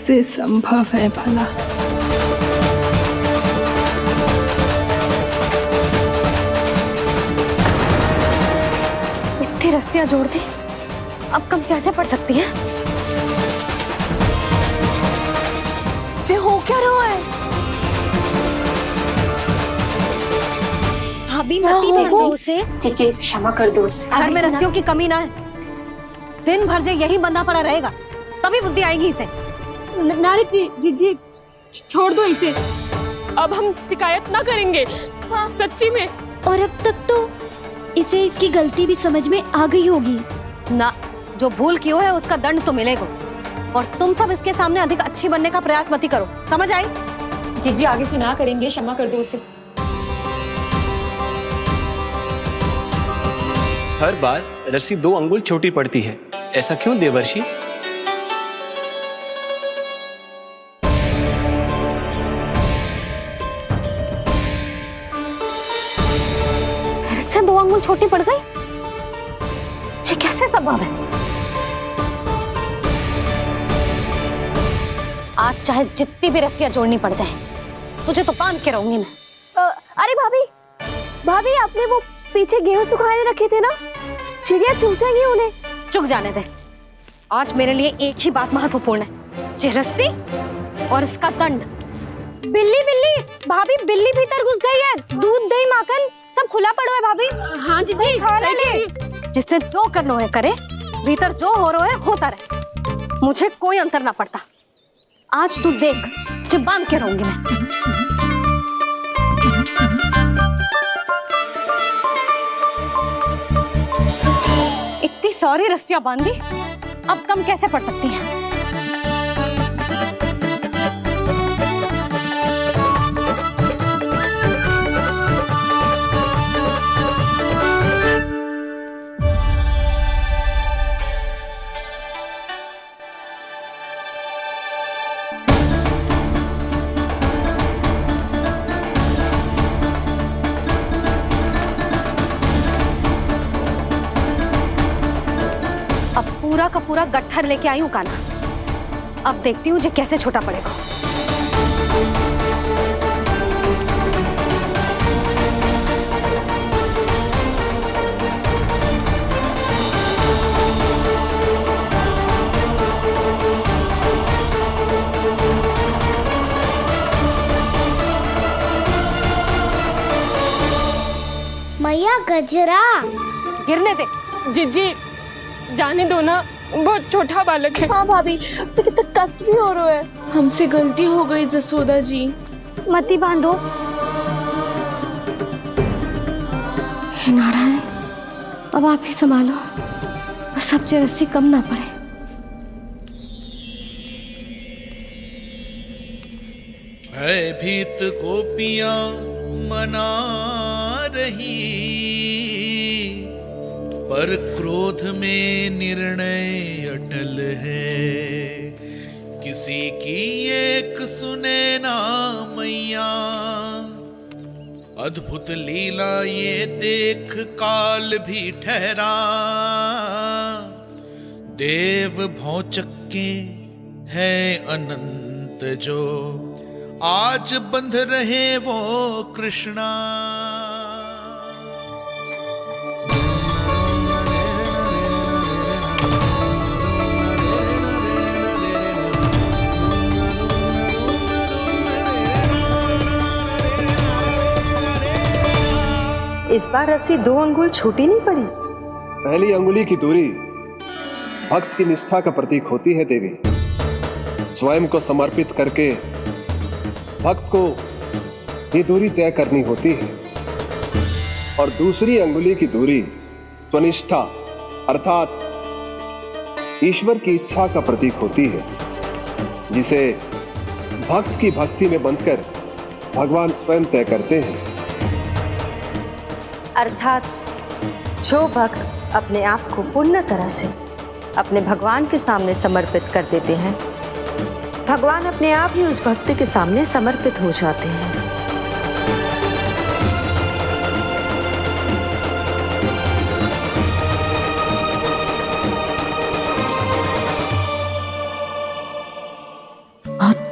कैसे संभव है भला? इतनी रस्सियां जोड़ दी, अब कम कैसे पड़ सकती हैं? जे हो क्या रहा है? भाभी मती जानो उसे। चीची क्षमा कर दो उसे। घर में रस्सियों की कमी ना है। दिन भर जो यही बंधा पड़ा रहेगा तभी बुद्धि आएगी इसे। नारी जी छोड़ दो इसे। अब हम शिकायत ना करेंगे। सच्ची में। और अब तक तो इसे इसकी गलती भी समझ में आ गई होगी ना। जो भूल की है उसका दंड तो मिलेगा। और तुम सब इसके सामने अधिक अच्छी बनने का प्रयास मत करो, समझ आई? जी आगे से ना करेंगे, क्षमा कर दो उसे। हर बार रस्सी 2 अंगुल छोटी पड़ती है, ऐसा क्यों देवर्षि? फिर से 2 अंगुल छोटी पड़ गई? ये कैसे संभव है? आज चाहे जितनी भी रस्सियां जोड़नी पड़ जाए, तुझे तो बांध के रहूंगी मैं। अरे भाभी आपने वो पीछे गेहूं सुखाने रखे थे ना, चिड़िया चुग जाएंगी उन्हें। चुक जाने दे। आज मेरे लिए एक ही बात महत्वपूर्ण है, ये रस्सी और इसका दंड। बिल्ली भाभी, बिल्ली भीतर घुस गई है। दूध दही माखन सब खुला पड़ा है भाभी। हाँ जी सही कह रही है। जिससे जो करना है करे, भीतर जो हो रहा है होता रहे, मुझे कोई अंतर ना पड़ता। आज तू देख, तुझे बांध के रहूंगी मैं। इतनी सारी रस्सियां बांधी, अब कम कैसे पड़ सकती हैं? पूरा का पूरा गट्ठर लेके आई हूं काना। अब देखती हूँ जे कैसे छोटा पड़ेगा। मैया गजरा गिरने दे। जी जाने दो ना, बहुत छोटा बालक है। हाँ भाभी, उसे कितना कष्ट भी हो रहा है। हमसे गलती हो गई जसोदा जी। मती बांधो। हे नारायण, अब आप ही संभालो, बस अब जे रस्सी कम ना पड़े। भयभीत गोपियां मना रही, पर क्रोध में निर्णय अटल है। किसी की एक सुने ना मैया, अद्भुत लीला ये देख काल भी ठहरा। देव भौचक्के है अनंत जो, आज बंध रहे वो कृष्णा। इस बार रस्सी 2 अंगुल छोटी नहीं पड़ी। पहली अंगुली की दूरी भक्त की निष्ठा का प्रतीक होती है देवी। स्वयं को समर्पित करके भक्त को ये दूरी तय करनी होती है। और दूसरी अंगुली की दूरी स्वनिष्ठा अर्थात ईश्वर की इच्छा का प्रतीक होती है, जिसे भक्त की भक्ति में बंधकर भगवान स्वयं तय करते हैं। अर्थात जो भक्त अपने आप को पूर्ण तरह से अपने भगवान के सामने समर्पित कर देते हैं, भगवान अपने आप ही उस भक्त के सामने समर्पित हो जाते हैं।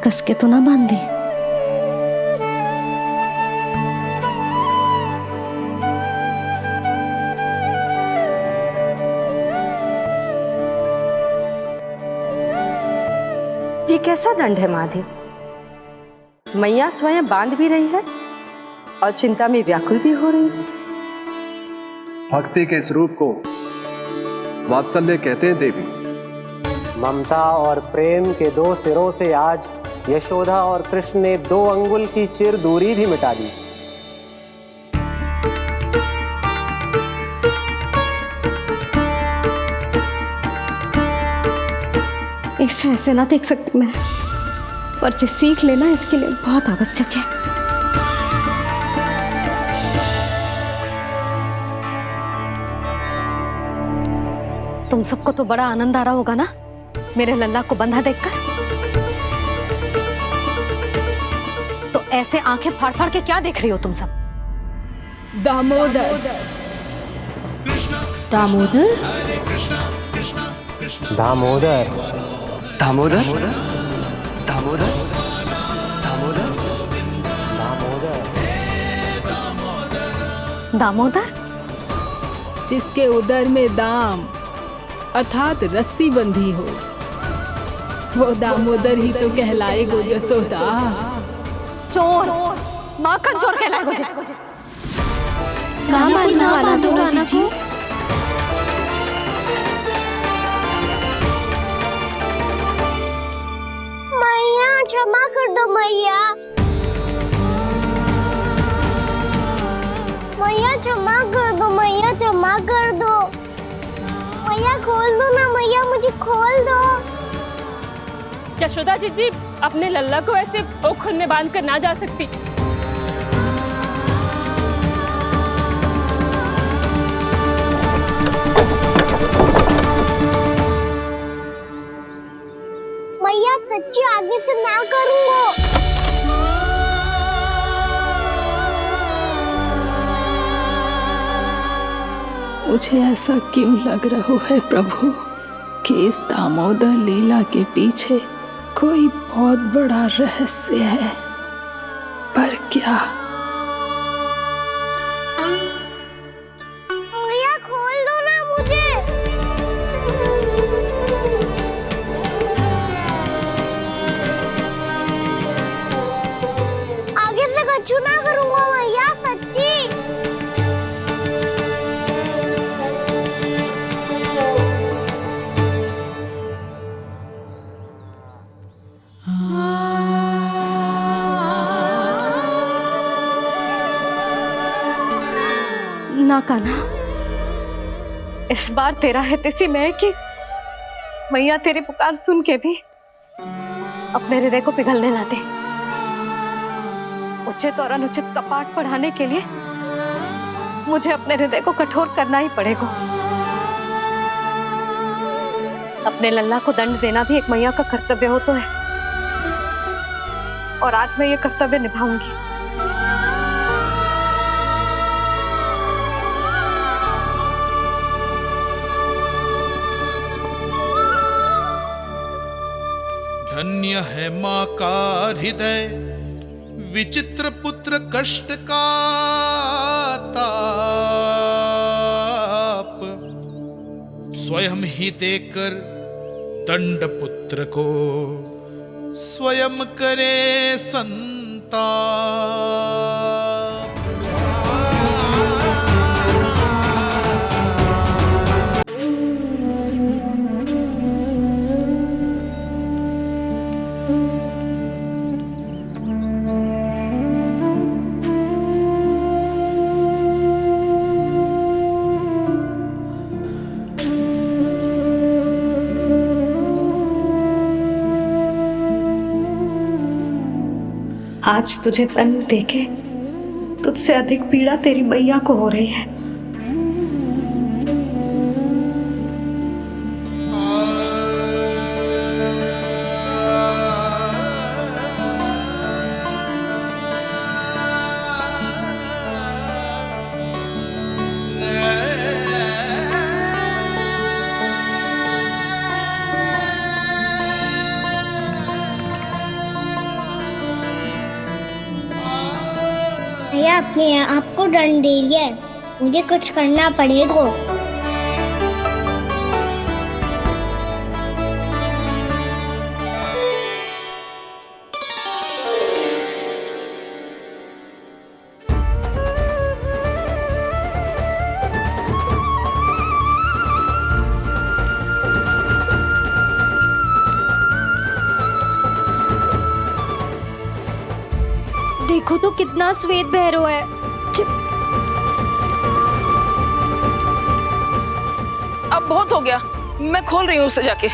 कस के तो ना बांध दी। ये कैसा दंड है माधि? मैया स्वयं बांध भी रही है और चिंता में व्याकुल भी हो रही है। भक्ति के इस रूप को वात्सल्य कहते हैं देवी। ममता और प्रेम के दो सिरों से आज यशोदा और कृष्ण ने 2 अंगुल की चिर दूरी भी मिटा दी। इसे ऐसे ना देख सकती मैं, पर जो सीख लेना इसके लिए बहुत आवश्यक है। तुम सबको तो बड़ा आनंद आ रहा होगा ना मेरे लल्ला को बंधा देखकर। तो ऐसे आंखें फाड़ फाड़ के क्या देख रही हो तुम सब? दामोदर। दामोदर? दामोदर। दामोदर दामोदर दामोदर दामोदर? जिसके उदर में दाम अर्थात रस्सी बंधी हो, वो दामोदर ही तो कहलाएगो जसोदा। चोर, माखन चोर कहलाएगो। ना जीजी। मैया क्षमा कर दो मैया। मैया क्षमा कर दो, मैया क्षमा कर दो। मैया खोल दो ना मैया, मुझे खोल दो। यशोदा जीजी अपने लल्ला को ऐसे ओखल में बांध कर ना जा सकती। मैया सच्ची आगे से ना करूंगा। मुझे ऐसा क्यों लग रहा है प्रभु कि इस दामोदर लीला के पीछे कोई बहुत बड़ा रहस्य है, पर क्या? मैया खोल दो ना मुझे। आगे से कछु ना करूंगा मैया, सच्ची। ना कान्हा, इस बार तेरा है तेसी में कि मैया तेरी पुकार सुन के भी अपने हृदय को पिघलने ना दे। उचित और अनुचित का पाठ पढ़ाने के लिए मुझे अपने हृदय को कठोर करना ही पड़ेगा। अपने लल्ला को दंड देना भी एक मैया का कर्तव्य हो तो है, और आज मैं ये कर्तव्य निभाऊंगी। धन्य है माँ का हृदय, विचित्र पुत्र कष्ट का ताप, स्वयं ही देकर दंड पुत्र को स्वयं करे संताप। आज तुझे दंड देके तुझसे अधिक पीड़ा तेरी मैया को हो रही है। मैया अपने आप को दंड दे रही है, मुझे कुछ करना पड़ेगा। देखो तो कितना श्वेत भैरव है। अब बहुत हो गया, मैं खोल रही हूँ उसे जाके।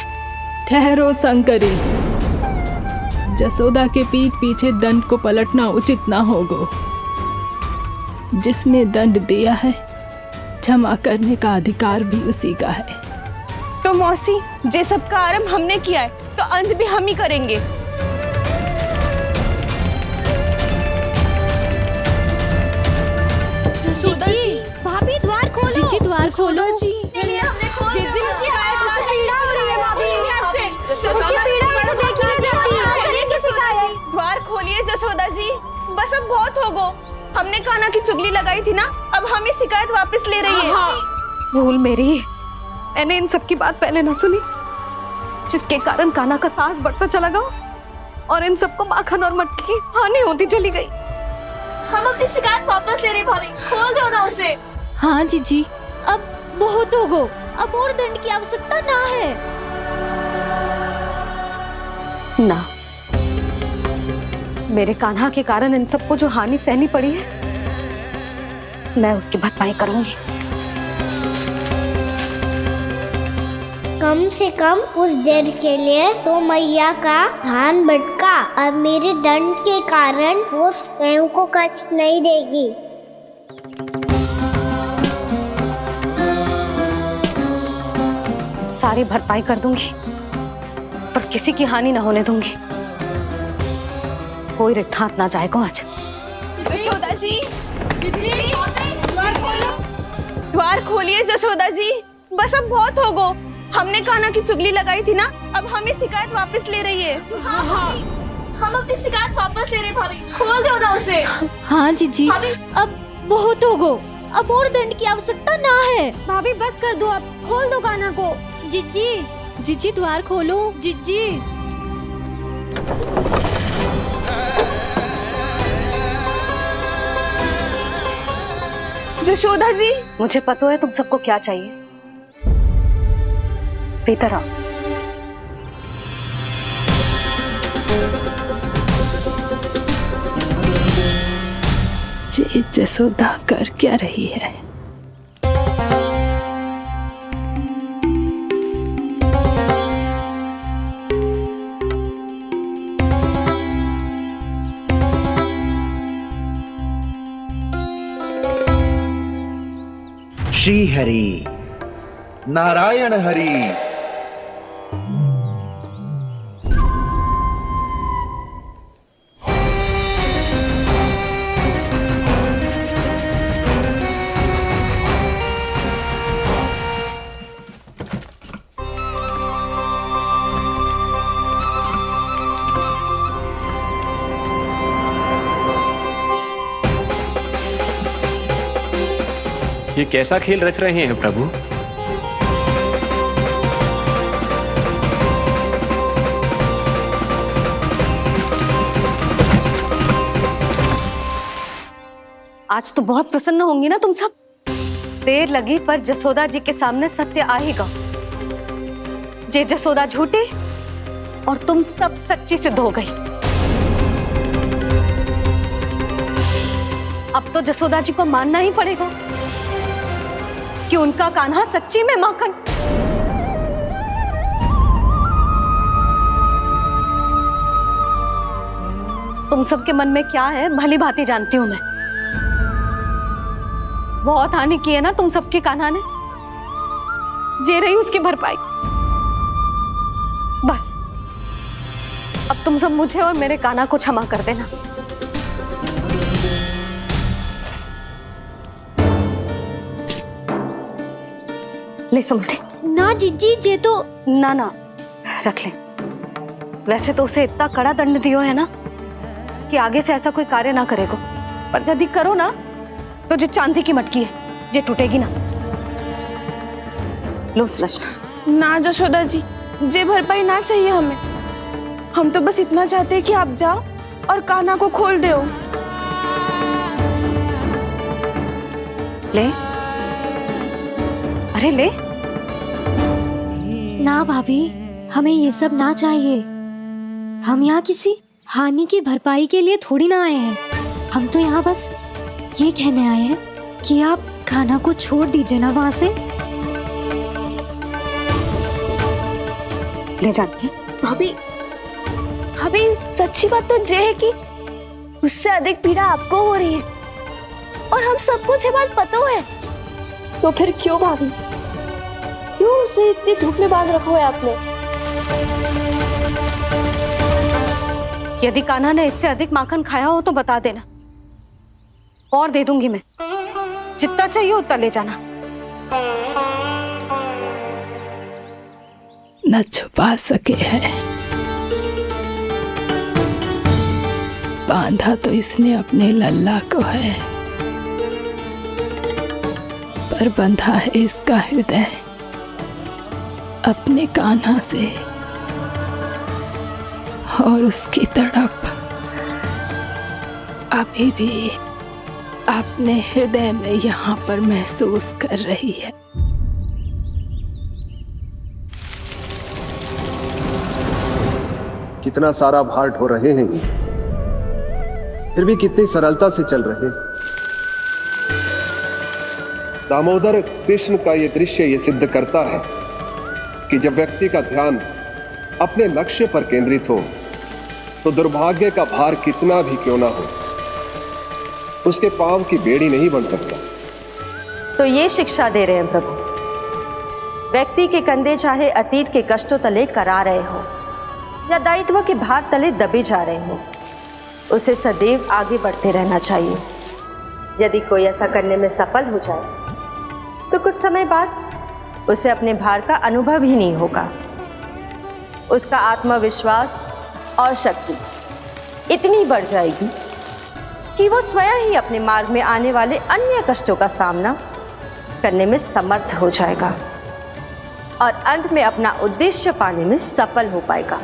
ठहरो शंकरी, जसोदा के पीठ पीछे दंड को पलटना उचित ना होगा। जिसने दंड दिया है, क्षमा करने का अधिकार भी उसी का है। तो मौसी, जे सब का आरंभ हमने किया है तो अंत भी हम ही करेंगे। जसोदा जी, भाभी द्वार खोलो। जीजी द्वार खोलो। जी द्वार खोलिए जसोदा जी, बस अब बहुत हो गो। हमने कान्हा की चुगली लगाई थी ना, अब हम ही शिकायत वापस ले रही है। भूल मेरी, मैंने इन सब की बात पहले ना सुनी, जिसके कारण कान्हा का साहस बढ़ता चला गया और इन सबको माखन और मटकी की हानि होती चली गई। हम अपनी शिकायत वापस ले रहे भाभी, खोल दो ना उसे। हाँ जीजी, अब बहुत हो गो, अब और दंड की आवश्यकता ना है। ना, मेरे कान्हा के कारण इन सबको जो हानि सहनी पड़ी है, मैं उसकी भरपाई करूंगी। कम से कम कुछ देर के लिए तो मैया का ध्यान भटका और मेरे दंड के कारण वो स्वयं को कष्ट नहीं देगी। सारी भरपाई कर दूंगी, पर किसी की हानि ना होने दूंगी। कोई रिक्त हाथ ना जाएगा आज। जसोदा जी, द्वार खोलिए जसोदा जी, बस अब बहुत हो गो। हमने कान्हा की चुगली लगाई थी ना, अब हम ही शिकायत वापस ले रही है। हम अपनी शिकायत वापस ले रहे भाभी, खोल दो ना उसे। हाँ जीजी, अब बहुत हो गो, अब और दंड की आवश्यकता ना है। भाभी बस कर दो, अब खोल दो कान्हा को। जीजी, जीजी द्वार खोलो। जीजी जशोदा जी, मुझे पता है तुम सबको क्या चाहिए। भीतर आओ। जी जसोदा कर क्या रही है? श्री हरि नारायण हरि। ये कैसा खेल रच रहे हैं प्रभु? आज तो बहुत प्रसन्न होंगी ना तुम सब। देर लगी पर जसोदा जी के सामने सत्य आएगा। जे जसोदा झूठी और तुम सब सच्ची सिद्ध हो गई। अब तो जसोदा जी को मानना ही पड़ेगा कि उनका कान्हा सच्ची में माखन। तुम सबके मन में क्या है भली भांति जानती हूं मैं। बहुत हानि की है ना तुम सबके कान्हा ने, जे रही उसकी भरपाई। बस अब तुम सब मुझे और मेरे कान्हा को क्षमा कर देना। ले सुमते। ना जीजी, जे तो ना ना रख ले। वैसे तो उसे इतना कड़ा दंड दियो है ना कि आगे से ऐसा कोई कार्य ना करेगा। पर यदि करो ना तो जे चांदी की मटकी है जे टूटेगी ना। लो सुलक्षणा। ना जशोदा जी, जे भरपाई ना चाहिए हमें। हम तो बस इतना चाहते हैं कि आप जाओ और कान्हा को खोल दो। ले, अरे ले। ना भाभी, हमें ये सब ना चाहिए। हम यहाँ किसी हानि की भरपाई के लिए थोड़ी ना आए हैं। हम तो यहाँ बस ये कहने आए हैं कि आप कान्हा को छोड़ दीजिए ना वहाँ से। ले जाती भाभी, भाभी सच्ची बात तो ये है कि उससे अधिक पीड़ा आपको हो रही है और हम सबको ये बात पता है। तो फिर क्यों भाभी, क्यों उसे इतनी धूप में बांध रखा है आपने? यदि कान्हा ने इससे अधिक माखन खाया हो तो बता देना, और दे दूंगी मैं। जितना चाहिए उतना ले जाना। न छुपा सके है, बांधा तो इसने अपने लल्ला को है, पर बंधा है इसका हृदय अपने कान्हा से। और उसकी तड़प अभी भी अपने हृदय में यहाँ पर महसूस कर रही है। कितना सारा भार ढो रहे हैं, फिर भी कितनी सरलता से चल रहे हैं। दामोदर कृष्ण का यह दृश्य ये सिद्ध करता है कि जब व्यक्ति का ध्यान अपने लक्ष्य पर केंद्रित हो तो दुर्भाग्य का भार कितना भी क्यों ना हो, उसके पांव की बेड़ी नहीं बन सकता। तो ये शिक्षा दे रहे हैं प्रभु। व्यक्ति के कंधे चाहे अतीत के कष्टों तले करा रहे हो या दायित्व के भार तले दबे जा रहे हो, उसे सदैव आगे बढ़ते रहना चाहिए। यदि कोई ऐसा करने में सफल हो जाए तो कुछ समय बाद उसे अपने भार का अनुभव ही नहीं होगा। उसका आत्मविश्वास और शक्ति इतनी बढ़ जाएगी कि वो स्वयं ही अपने मार्ग में आने वाले अन्य कष्टों का सामना करने में समर्थ हो जाएगा और अंत में अपना उद्देश्य पाने में सफल हो पाएगा।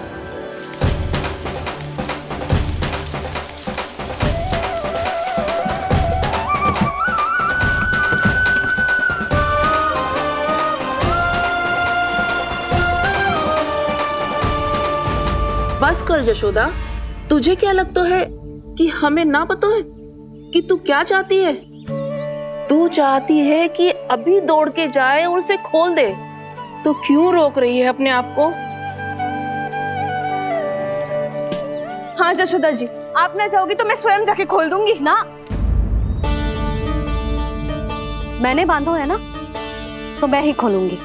बस कर जशोदा, तुझे क्या लगता है कि हमें ना पता है कि तू क्या चाहती है? तू चाहती है कि अभी दौड़ के जाए और उसे खोल दे, तो क्यों रोक रही है अपने आप को? हाँ जशोदा जी, आप ना जाओगी तो मैं स्वयं जाके खोल दूंगी। ना, मैंने बांधो है ना, तो मैं ही खोलूंगी।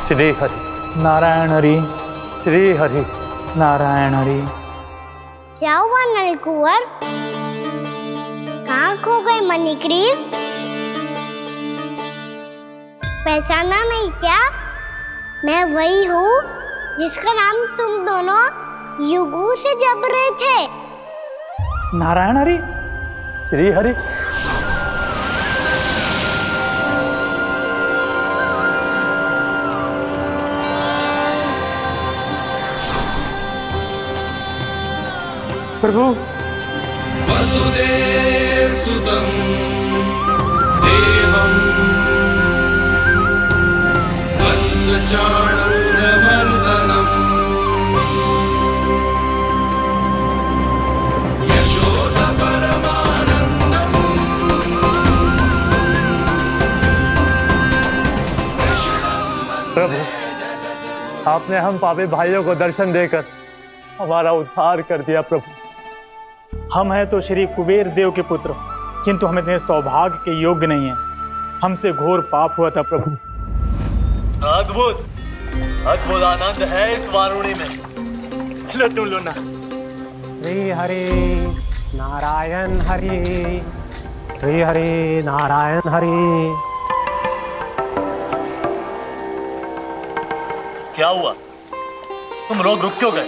श्री हरि नारायण हरि, श्री हरि नारायण हरि। क्या हुआ नलकुंवर? कहाँ खो गए मणिग्रीव? पहचाना नहीं क्या? मैं वही हूँ जिसका नाम तुम दोनों युगों से जप रहे थे। नारायण हरि, श्री हरि। प्रभु, वसुदेव सुतं देवं वत्स प्रभु, आपने हम पापी भाइयों को दर्शन देकर हमारा उद्धार कर दिया। प्रभु, हम हैं तो श्री कुबेर देव के पुत्र, किंतु हम इतने सौभाग्य के योग्य नहीं हैं। हमसे घोर पाप हुआ था प्रभु। अद्भुत अद्भुत आनंद है इस वारुणी में। लो तुम लो ना। श्री हरि नारायण हरि, श्री हरि नारायण हरि। क्या हुआ? तुम रोग रुक क्यों गए?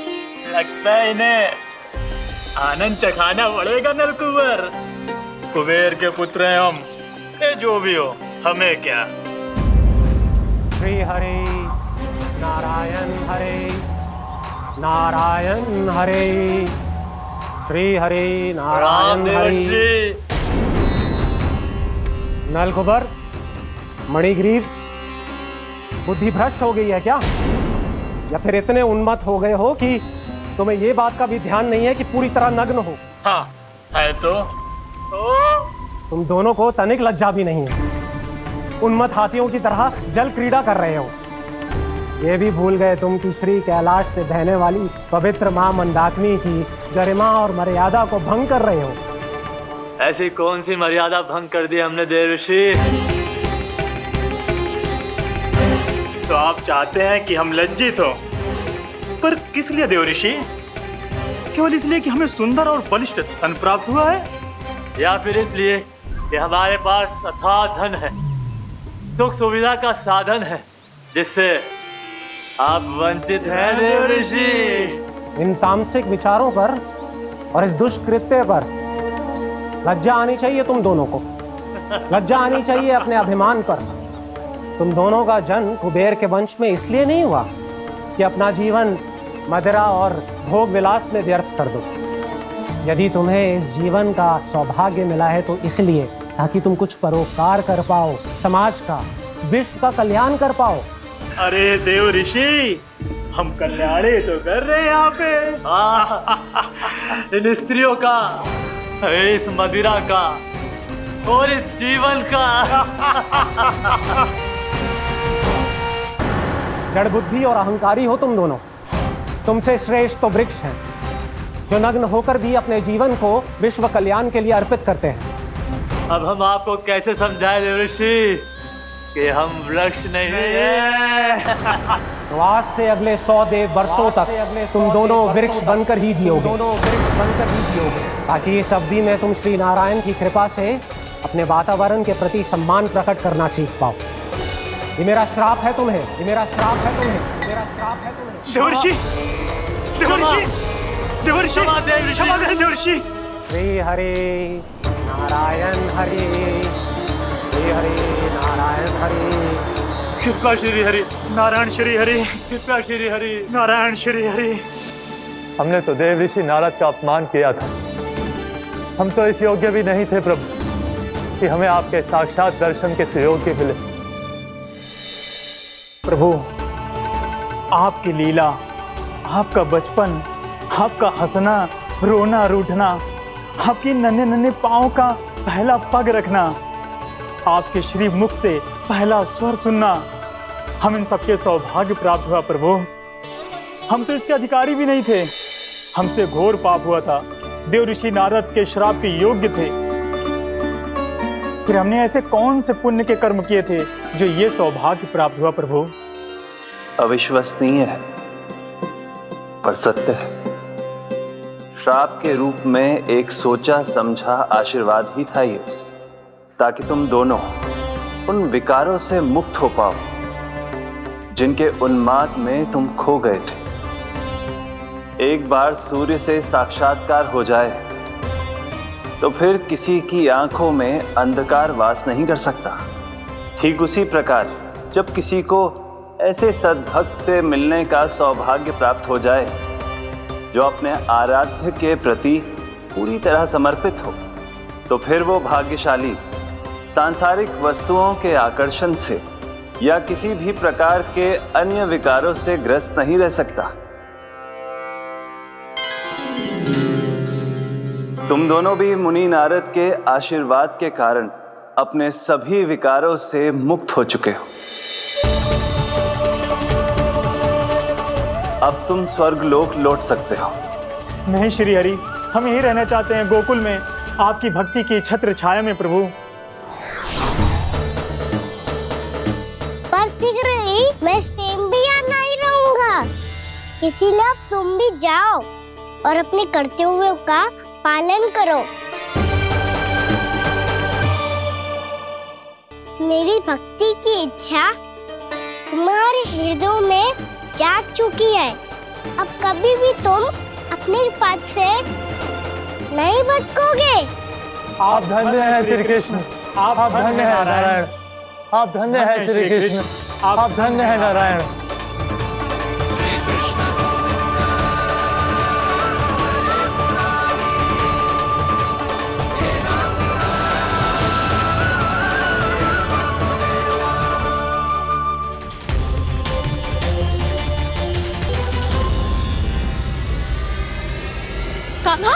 लगता है इन्हें आनंद चखाना पड़ेगा नलकुबर। कुबेर के पुत्र हैं हम, ये जो भी हो हमें क्या। श्री हरि नारायण हरि, नारायण हरि, श्री हरि नारायण हरि। नलकुबर, मणिग्रीव, बुद्धि भ्रष्ट हो गई है क्या? या फिर इतने उन्मत्त हो गए हो कि तुम्हें ये बात का भी ध्यान नहीं है कि पूरी तरह नग्न हो? हाँ है तो तुम दोनों को तनिक लज्जा भी नहीं है। उन्मत्त हाथियों की तरह जल क्रीड़ा कर रहे हो। ये भी भूल गए तुम कि श्री कैलाश से बहने वाली पवित्र मां मंदाकिनी की गरिमा और मर्यादा को भंग कर रहे हो। ऐसी कौन सी मर्यादा भंग कर दी हमने देवर्षि? तो आप चाहते हैं कि हम लज्जित हो, पर किस लिए देवऋषि? केवल इसलिए कि हमें सुंदर और बलिष्ठ धन प्राप्त हुआ है, या फिर इसलिए कि हमारे पास अथाह धन है, सुख सुविधा का साधन है, जिससे आप वंचित हैं देवर्षि? इन तामसिक विचारों पर और इस दुष्कृत्य पर लज्जा आनी चाहिए तुम दोनों को। लज्जा आनी चाहिए अपने अभिमान पर। तुम दोनों का जन्म कुबेर के वंश में इसलिए नहीं हुआ कि अपना जीवन मदिरा और भोग विलास में व्यर्थ कर दो। यदि तुम्हें इस जीवन का सौभाग्य मिला है तो इसलिए ताकि तुम कुछ परोपकार कर पाओ, समाज का, विश्व का कल्याण कर पाओ। अरे देव ऋषि, हम कल्याणी तो कर रहे हैं यहाँ पे। इन स्त्रियों का, इस मदिरा का और इस जीवन का। जड़ बुद्धि और अहंकारी हो तुम दोनों। तुमसे श्रेष्ठ तो वृक्ष हैं, जो नग्न होकर भी अपने जीवन को विश्व कल्याण के लिए अर्पित करते हैं। अब हम आपको कैसे समझाएं देवर्षि कि हम वृक्ष नहीं हैं? तो आज से अगले 100 देव वर्षों तक तुम दोनों वृक्ष बनकर ही जियोगे, ताकि इस अवधि में तुम श्री नारायण की कृपा से अपने वातावरण के प्रति सम्मान प्रकट करना सीख पाओ। ये मेरा श्राप है तुम्हें, ये मेरा श्राप है तुम्हें, मेरा श्राप है तुम्हें। देवर्षि, देवर्षि, देवर्षि, क्षमा करें देवर्षि। श्री हरि नारायण हरि, श्री हरि नारायण हरि। कृपा श्री हरि नारायण श्री हरि, कृपा श्री हरि नारायण श्री हरि। हमने तो देव ऋषि नारद का अपमान किया था। हम तो इस योग्य भी नहीं थे प्रभु कि हमें आपके साक्षात दर्शन के सुयोग्य मिले। प्रभु, आपकी लीला, आपका बचपन, आपका हंसना, रोना, रूठना, आपकी नन्हे नन्हे पाँव का पहला पग रखना, आपके श्री मुख से पहला स्वर सुनना, हम इन सबके सौभाग्य प्राप्त हुआ प्रभु। हम तो इसके अधिकारी भी नहीं थे। हमसे घोर पाप हुआ था, देव ऋषि नारद के श्राप के योग्य थे। फिर हमने ऐसे कौन से पुण्य के कर्म किए थे जो ये सौभाग्य प्राप्त हुआ प्रभु? अविश्वसनीय है पर सत्य है। श्राप के रूप में एक सोचा समझा आशीर्वाद ही था ये, ताकि तुम दोनों उन विकारों से मुक्त हो पाओ जिनके उन्माद में तुम खो गए थे। एक बार सूर्य से साक्षात्कार हो जाए तो फिर किसी की आंखों में अंधकार वास नहीं कर सकता। ठीक उसी प्रकार जब किसी को ऐसे सद्भक्त से मिलने का सौभाग्य प्राप्त हो जाए जो अपने आराध्य के प्रति पूरी तरह समर्पित हो, तो फिर वो भाग्यशाली सांसारिक वस्तुओं के आकर्षण से या किसी भी प्रकार के अन्य विकारों से ग्रस्त नहीं रह सकता। तुम दोनों भी मुनि नारद के आशीर्वाद के कारण अपने सभी विकारों से मुक्त हो चुके हो। अब तुम स्वर्गलोक लौट सकते हो। नहीं श्री हरि, हम यहीं रहना चाहते हैं, गोकुल में, आपकी भक्ति की छत्र छाया में प्रभु। पर शीघ्र ही मैं स्वयं भी यहाँ नहीं रहूंगा, इसीलिए अब तुम भी जाओ और अपने कर्तव्यों का पालन करो। मेरी भक्ति की इच्छा तुम्हारे हृदय में जाग चुकी है। अब कभी भी तुम अपने पद से नहीं भटकोगे। आप धन्य हैं श्री कृष्ण, आप धन्य हैं नारायण, आप धन्य हैं श्री कृष्ण, आप धन्य हैं नारायण। कान्हा,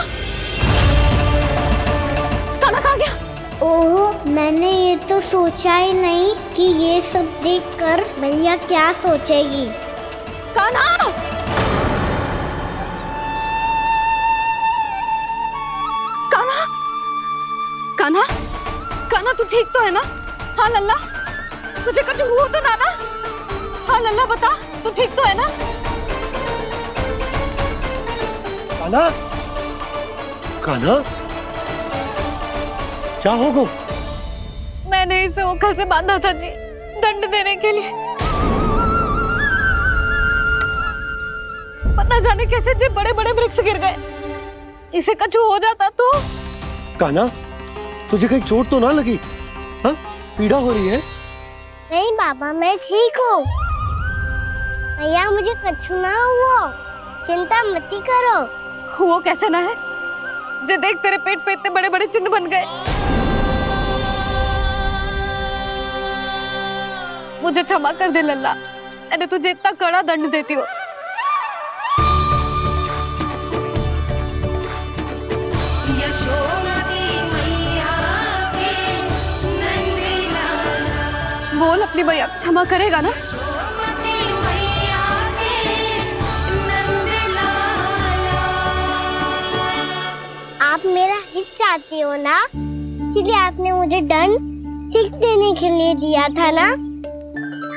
कान्हा कहाँ गया? ओह, मैंने ये तो सोचा ही नहीं कि ये सब देखकर भैया क्या सोचेगी। कान्हा! कान्हा! कान्हा! कान्हा तू ठीक तो है ना? हाँ लल्ला, तुझे कुछ हुआ तो ना? हाँ लल्ला बता, तू ठीक तो है ना? कान्हा, कान्हा, क्या होगा? मैंने इसे ओखल से बांधा था जी, दंड देने के लिए। पता जाने कैसे जी बड़े बड़े वृक्ष गिर गए। इसे कुछ हो जाता तो? कान्हा, तुझे कहीं चोट तो ना लगी? हाँ, पीड़ा हो रही है? नहीं बाबा, मैं ठीक हूँ। भैया मुझे कुछ ना हुआ, चिंता मत करो। वो कैसे ना है? जे देख तेरे पेट पे इतने बड़े बड़े चिन्ह बन गए। मुझे क्षमा कर दे लल्ला, मैंने तुझे इतना कड़ा दंड देती हो। बोल अपनी भैया क्षमा करेगा ना? आप मेरा हित चाहती हो ना, इसलिए आपने मुझे दंड सीख देने के लिए दिया था ना।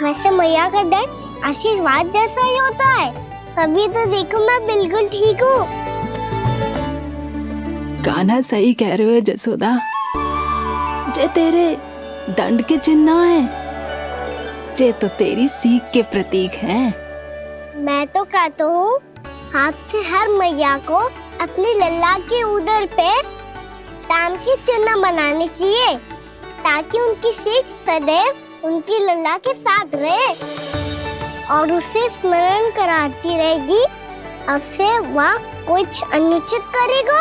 वैसे मैया का दंड आशीर्वाद जैसा ही होता है, तभी तो देखो मैं बिल्कुल ठीक हूँ। कान्हा सही कह रहे हो जसोदा, जे तेरे दंड के चिन्ह है, जे तो तेरी सीख के प्रतीक हैं। मैं तो कहता हूँ हाथ से हर मैया को अपनी लल्ला के उदर पे ताम के चिन्ह बनाने चाहिए, ताकि उनकी सीख सदैव उनकी लल्ला के साथ रहे और उसे स्मरण कराती रहेगी। अब से वह कुछ अनुचित करेगा,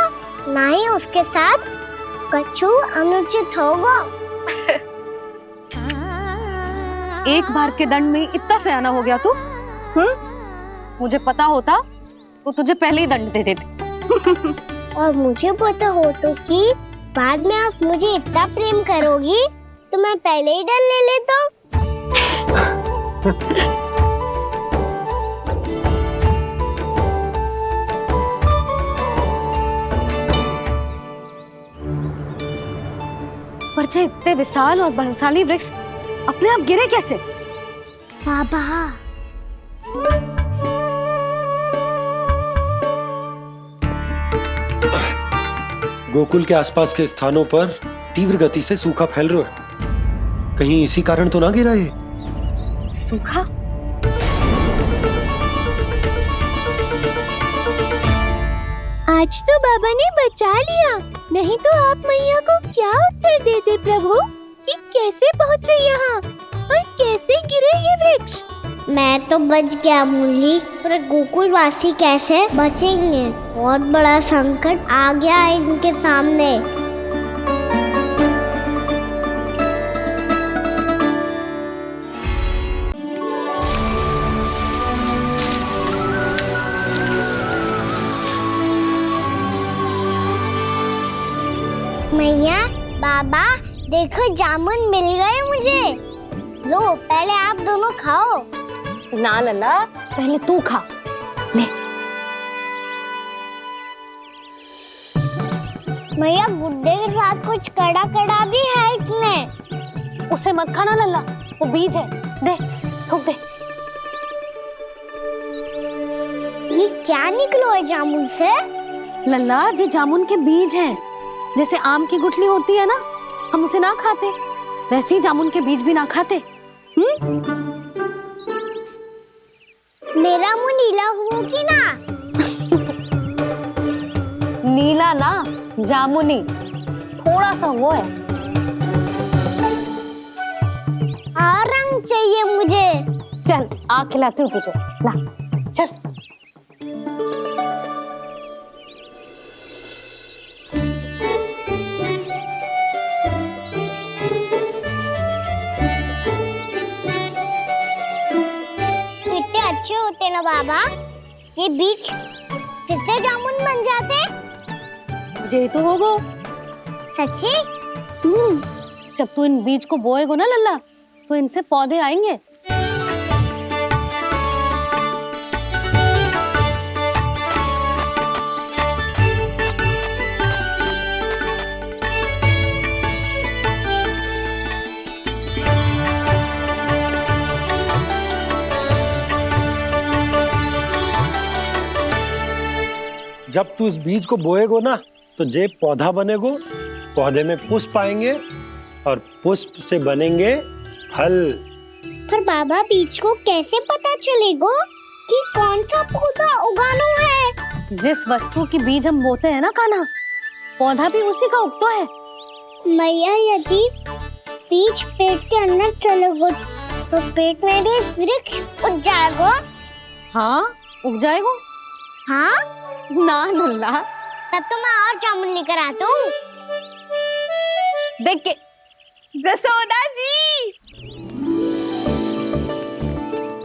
ना ही उसके साथ कछु अनुचित होगा। एक बार के दंड में इतना सयाना हो गया तू? मुझे पता होता तो तुझे पहले ही दंड दे देती। और मुझे पता हो तो कि बाद में आप मुझे इतना प्रेम करोगी तो मैं पहले ही दंड ले लेता हूँ। पर जे इतने विशाल और बलशाली वृक्ष अपने आप गिरे कैसे? बाबा, गोकुल के आसपास के स्थानों पर तीव्र गति से सूखा फैल रहा है, कहीं इसी कारण तो ना गिरा ये? सूखा? आज तो बाबा ने बचा लिया, नहीं तो आप मैया को क्या उत्तर देते प्रभु कि कैसे पहुँचे यहाँ और कैसे गिरे ये वृक्ष? मैं तो बच गया मूली, पर गोकुल वासी कैसे बचेंगे? बहुत बड़ा संकट आ गया है इनके सामने। मैया, बाबा, देखो जामुन मिल गए मुझे। लो, पहले आप दोनों खाओ। ना लल्ला, पहले तू खा। ले। मैया गुड्डे के साथ कुछ कड़ा कड़ा भी है इसमें। उसे मत खाना लल्ला, वो बीज है। दे, थूक दे। ये क्या निकलो है जामुन से? लल्ला, ये जामुन के बीज हैं। जैसे आम की गुठली होती है ना, हम उसे ना खाते, वैसे ही जामुन के बीज भी ना खाते। मेरा मुंह नीला हुआ कि ना? नीला ना, जामुनी, थोड़ा सा वो है। और रंग चाहिए मुझे। चल, आ खिलाती हूँ तुझे, ला, चल। कितने अच्छे होते ना बाबा, ये बीज फिर से जामुन बन जाते। जे तो होगो। सच्ची? जब तू इन बीज को बोएगो ना लल्ला, तो इनसे पौधे आएंगे। जब तू इस बीज को बोएगो ना, तो जे पौधा बनेगो, पौधे में पुष्प आएंगे और पुष्प से बनेंगे फल। पर बाबा बीज को कैसे पता चलेगा कि कौन सा पौधा उगाना है? जिस वस्तु की बीज हम बोते हैं ना कान्हा, पौधा भी उसी का उगता है। मैया, यदि बीज पेट के अंदर चलेगा तो पेट में भी वृक्ष उग जाएगा। हाँ, उग जाएगा। हाँ ना लल्ला, तब तो मैं और जामुन लेकर आता हूँ। देख के। जसोदा जी,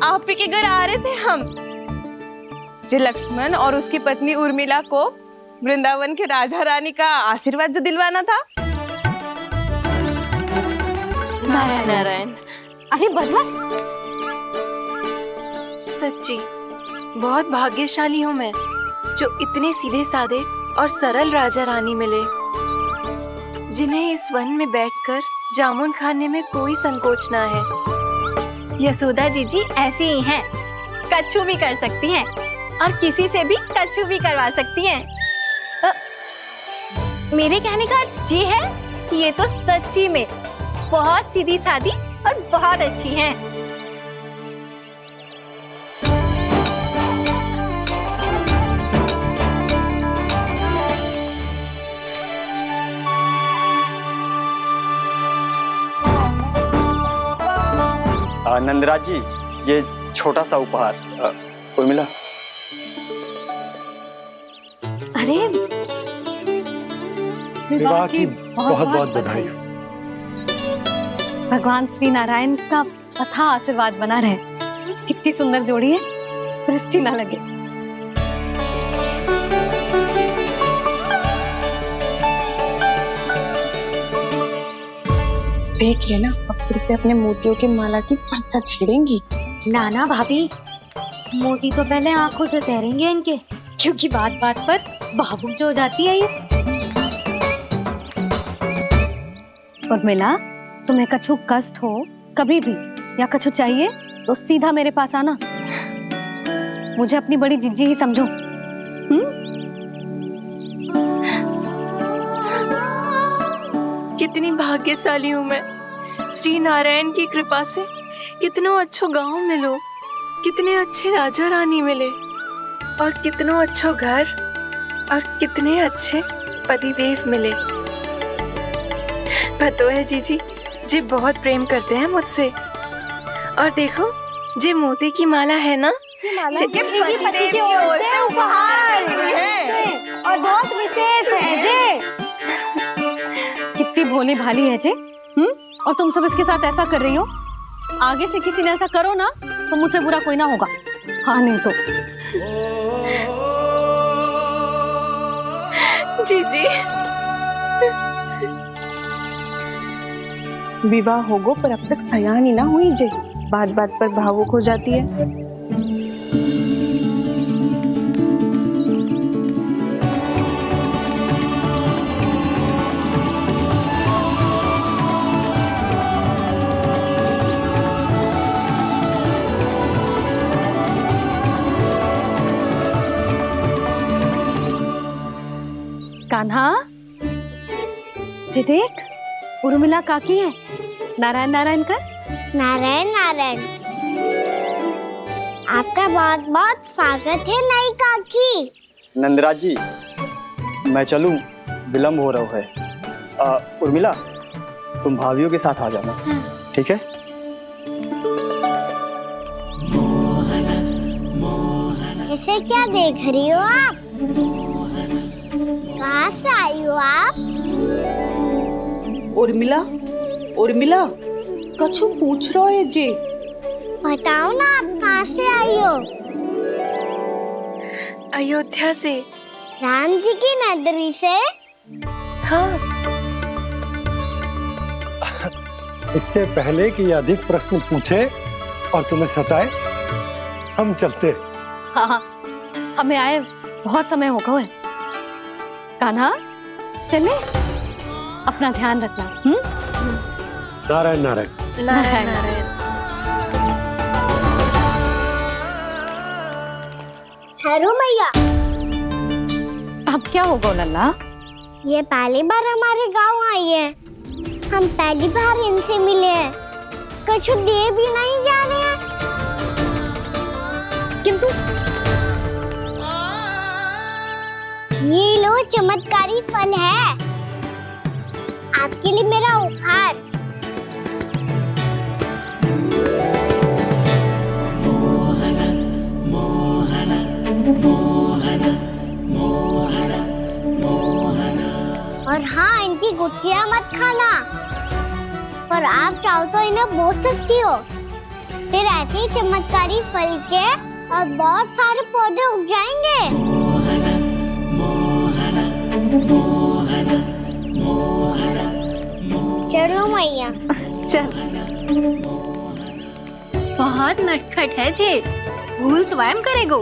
आप ही के घर आ रहे थे हम। जो लक्ष्मण और उसकी पत्नी उर्मिला को वृंदावन के राजा रानी का आशीर्वाद जो दिलवाना था। नारायण नारायण। अरे बस बस। सच्ची बहुत भाग्यशाली हूँ मैं, जो इतने सीधे साधे और सरल राजा रानी मिले, जिन्हें इस वन में बैठकर जामुन खाने में कोई संकोच ना है। यशोदा जी ऐसी ही हैं, कच्छू भी कर सकती हैं और किसी से भी कच्छू भी करवा सकती हैं। मेरे कहने का अर्थ ये है कि ये तो सच्ची में बहुत सीधी सादी और बहुत अच्छी हैं। नंदराज जी, ये छोटा सा उपहार। उर्मिला। अरे विवाह की बहुत बहुत बधाई। भगवान श्री नारायण का अथाह आशीर्वाद बना रहे। कितनी सुंदर जोड़ी है, दृष्टि ना लगे। देख लेना, अब फिर से अपने मोतियों की माला की चर्चा छेड़ेंगी। नाना भाभी, मोती तो पहले आंखों से तैरेंगे इनके, क्योंकि बात बात पर भावुक जो हो जाती है ये। उर्मिला, तुम्हें कछु कष्ट हो कभी भी या कछु चाहिए तो सीधा मेरे पास आना। मुझे अपनी बड़ी जिज्जी ही समझो। कितनी भाग्यशाली हूँ मैं, श्री नारायण की कृपा से कितनों अच्छो गांव मिलो, कितने अच्छे राजा रानी मिले और कितनों अच्छो घर और कितने अच्छे पतिदेव मिले। पतो है जीजी, जी बहुत प्रेम करते हैं मुझसे। और देखो, जी मोती की माला है ना, पति की ओर से उपहार और बहुत विशेष है जे। कितनी भोली भाली है जे। और तुम सब इसके साथ ऐसा कर रही हो। आगे से किसी ने ऐसा करो ना तो मुझसे बुरा कोई ना होगा। हाँ नहीं तो। जीजी, विवाह होगो पर अब तक सयान ही ना हुई जे। बात बात पर भावुक हो जाती है। जे देख, उर्मिला काकी है। नारायण नारायण कर। नारायण नारायण। आपका बहुत बहुत स्वागत है नई काकी। नंदराज जी, मैं चलूं, विलम्ब हो रहा है। उर्मिला, तुम भाभियों के साथ आ जाना, ठीक है? इसे क्या देख रही हो आप? कहाँ से आई हो आप? उर्मिला, उर्मिला, कछु पूछ रहा है जी। बताओ ना, आप कहाँ से आई हो? अयोध्या से। राम जी की नगरी से? हाँ। इससे पहले कि अधिक प्रश्न पूछे और तुम्हें सताए, हम चलते। हाँ, हमें आए बहुत समय हो गया है। कान्हा, चले, अपना ध्यान रखना। नारायण नारायण। नारायण नारायण। ठहरो मैया। अब क्या होगा लल्ला? ये पहली बार हमारे गांव आई है। हम पहली बार इनसे मिले हैं। कुछ दे भी नहीं जा रहे हैं। किंतु ये लो, चमत्कारी फल है आपके लिए, मेरा उपहार। और हाँ, इनकी गुठलियां मत खाना। पर आप चाहो तो इन्हें बो सकती हो। फिर ऐसे ही चमत्कारी फल के और बहुत सारे पौधे उग जाएंगे। चलो मैया। चल। बहुत नटखट है जी। भूल स्वयं करेगो,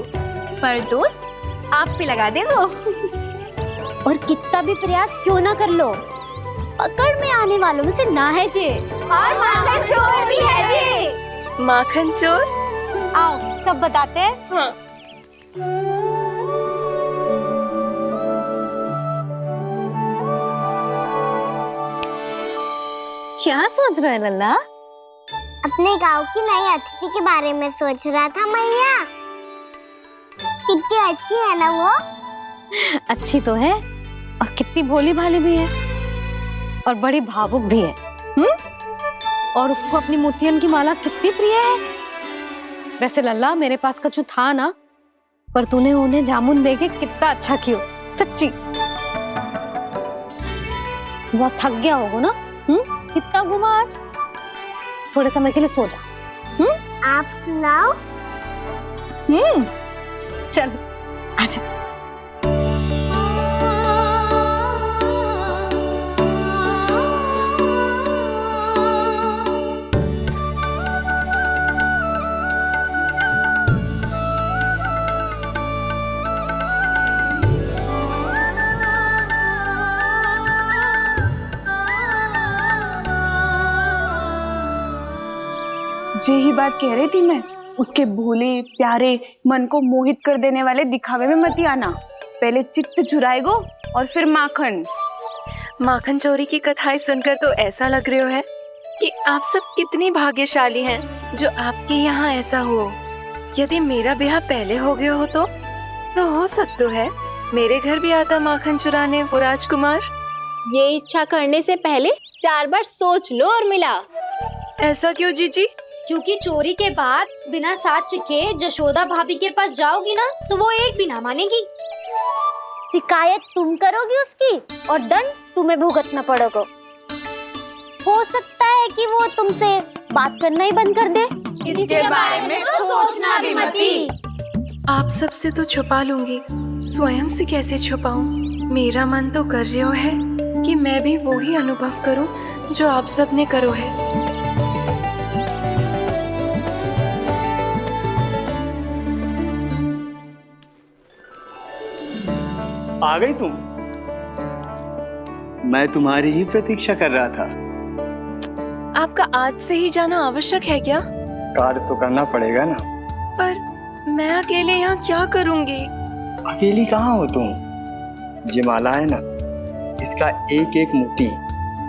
पर दोस्त आप पे लगा देगो। और कितना भी प्रयास क्यों ना कर लो, पकड़ में आने वालों में से ना है जी। और माखन चोर भी है जी। माखन चोर? आओ सब बताते हैं। हाँ। क्या सोच रहे हैं लल्ला? अपने गांव की नई अतिथि के बारे में सोच रहा था मैया। कितनी अच्छी है ना वो? अच्छी तो है, और कितनी भोली भाली भी है, और बड़ी भावुक भी है। और उसको अपनी मोतियन की माला कितनी प्रिय है। वैसे लल्ला, मेरे पास कछु था ना, पर तूने उन्हें जामुन देके कितना अच्छा किया, सच्ची। तू बहुत थक गया होगा ना? कितना घूमा आज? थोड़े समय के लिए सो जा। आप सुनाओ। चल आजा। यही बात कह रही थी मैं। उसके भोले प्यारे मन को मोहित कर देने वाले दिखावे में मत आना। पहले चित्त चुराएगो और फिर माखन। माखन चोरी की कथाएं सुनकर तो ऐसा लग रहा है कि आप सब कितनी भाग्यशाली हैं जो आपके यहाँ ऐसा हो। यदि मेरा ब्याह पहले हो गया हो तो हो सकता है मेरे घर भी आता माखन चुराने वो राजकुमार। ये इच्छा करने से पहले 4 बार सोच लो उर्मिला। ऐसा क्यों जीजी? क्योंकि चोरी के बाद बिना साथ चिखे जशोदा भाभी के पास जाओगी ना, तो वो एक भी ना मानेगी। शिकायत तुम करोगी उसकी, और दंड तुम्हें भुगतना पड़ेगा। हो सकता है कि वो तुमसे बात करना ही बंद कर दे। इसके बारे में तो सोचना भी मती। आप सबसे तो छुपा लूंगी, स्वयं से कैसे छुपाऊं? मेरा मन तो कर रहा है कि मैं भी वो ही अनुभव करूं जो आप सब ने करो है। आ गई तुम? मैं तुम्हारी ही प्रतीक्षा कर रहा था। आपका आज से ही जाना आवश्यक है क्या? कार्य तो करना पड़ेगा ना। पर मैं अकेले यहाँ क्या करूंगी? अकेली कहाँ हो तुम? ये माला है ना, इसका एक एक मोती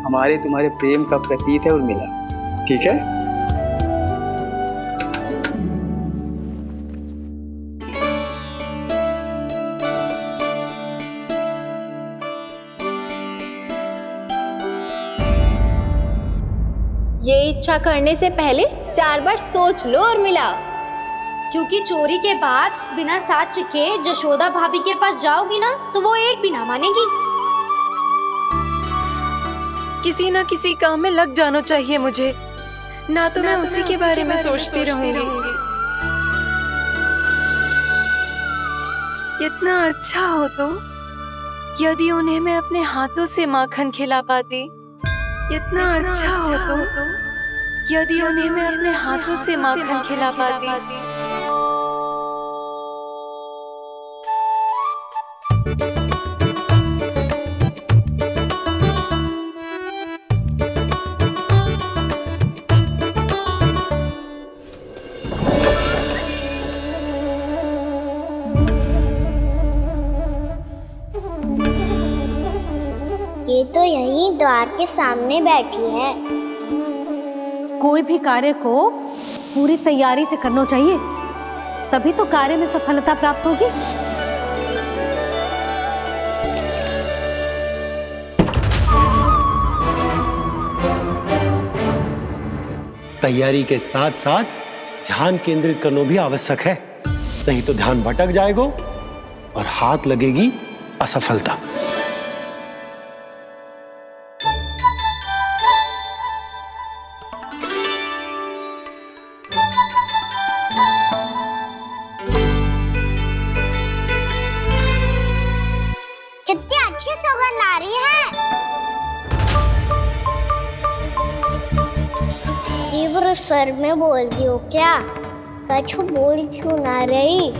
हमारे तुम्हारे प्रेम का प्रतीक है उर्मिला। ठीक है? ये इच्छा करने से पहले 4 बार सोच लो उर्मिला, क्योंकि चोरी के बाद बिना साथ चिखे जशोदा भाभी के पास जाओगी ना तो वो एक भी ना मानेगी। किसी ना किसी काम में लग जाना चाहिए मुझे, ना तो मैं उसी के बारे में सोचती रहूंगी। इतना अच्छा हो तो यदि उन्हें मैं अपने हाथों से माखन खिला पाती। इतना अच्छा हो तो यदि उन्हें मैं अपने हाथों से माखन खिला पाती। ये तो यहीं द्वार के सामने बैठी है। कोई भी कार्य को पूरी तैयारी से करना चाहिए, तभी तो कार्य में सफलता प्राप्त होगी। तैयारी के साथ साथ ध्यान केंद्रित करना भी आवश्यक है, नहीं तो ध्यान भटक जाएगा और हाथ लगेगी असफलता। कितनी अच्छी सौगंध आ रही है। तीव्र स्वर में बोलती हो क्या? कछु बोल क्यों ना रही?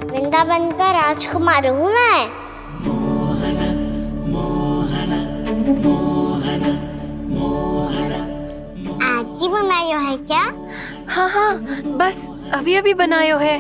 वृंदावन का राजकुमार हूँ मैं। आज ही बनायो है क्या? हाँ हाँ, बस अभी अभी बनायो है।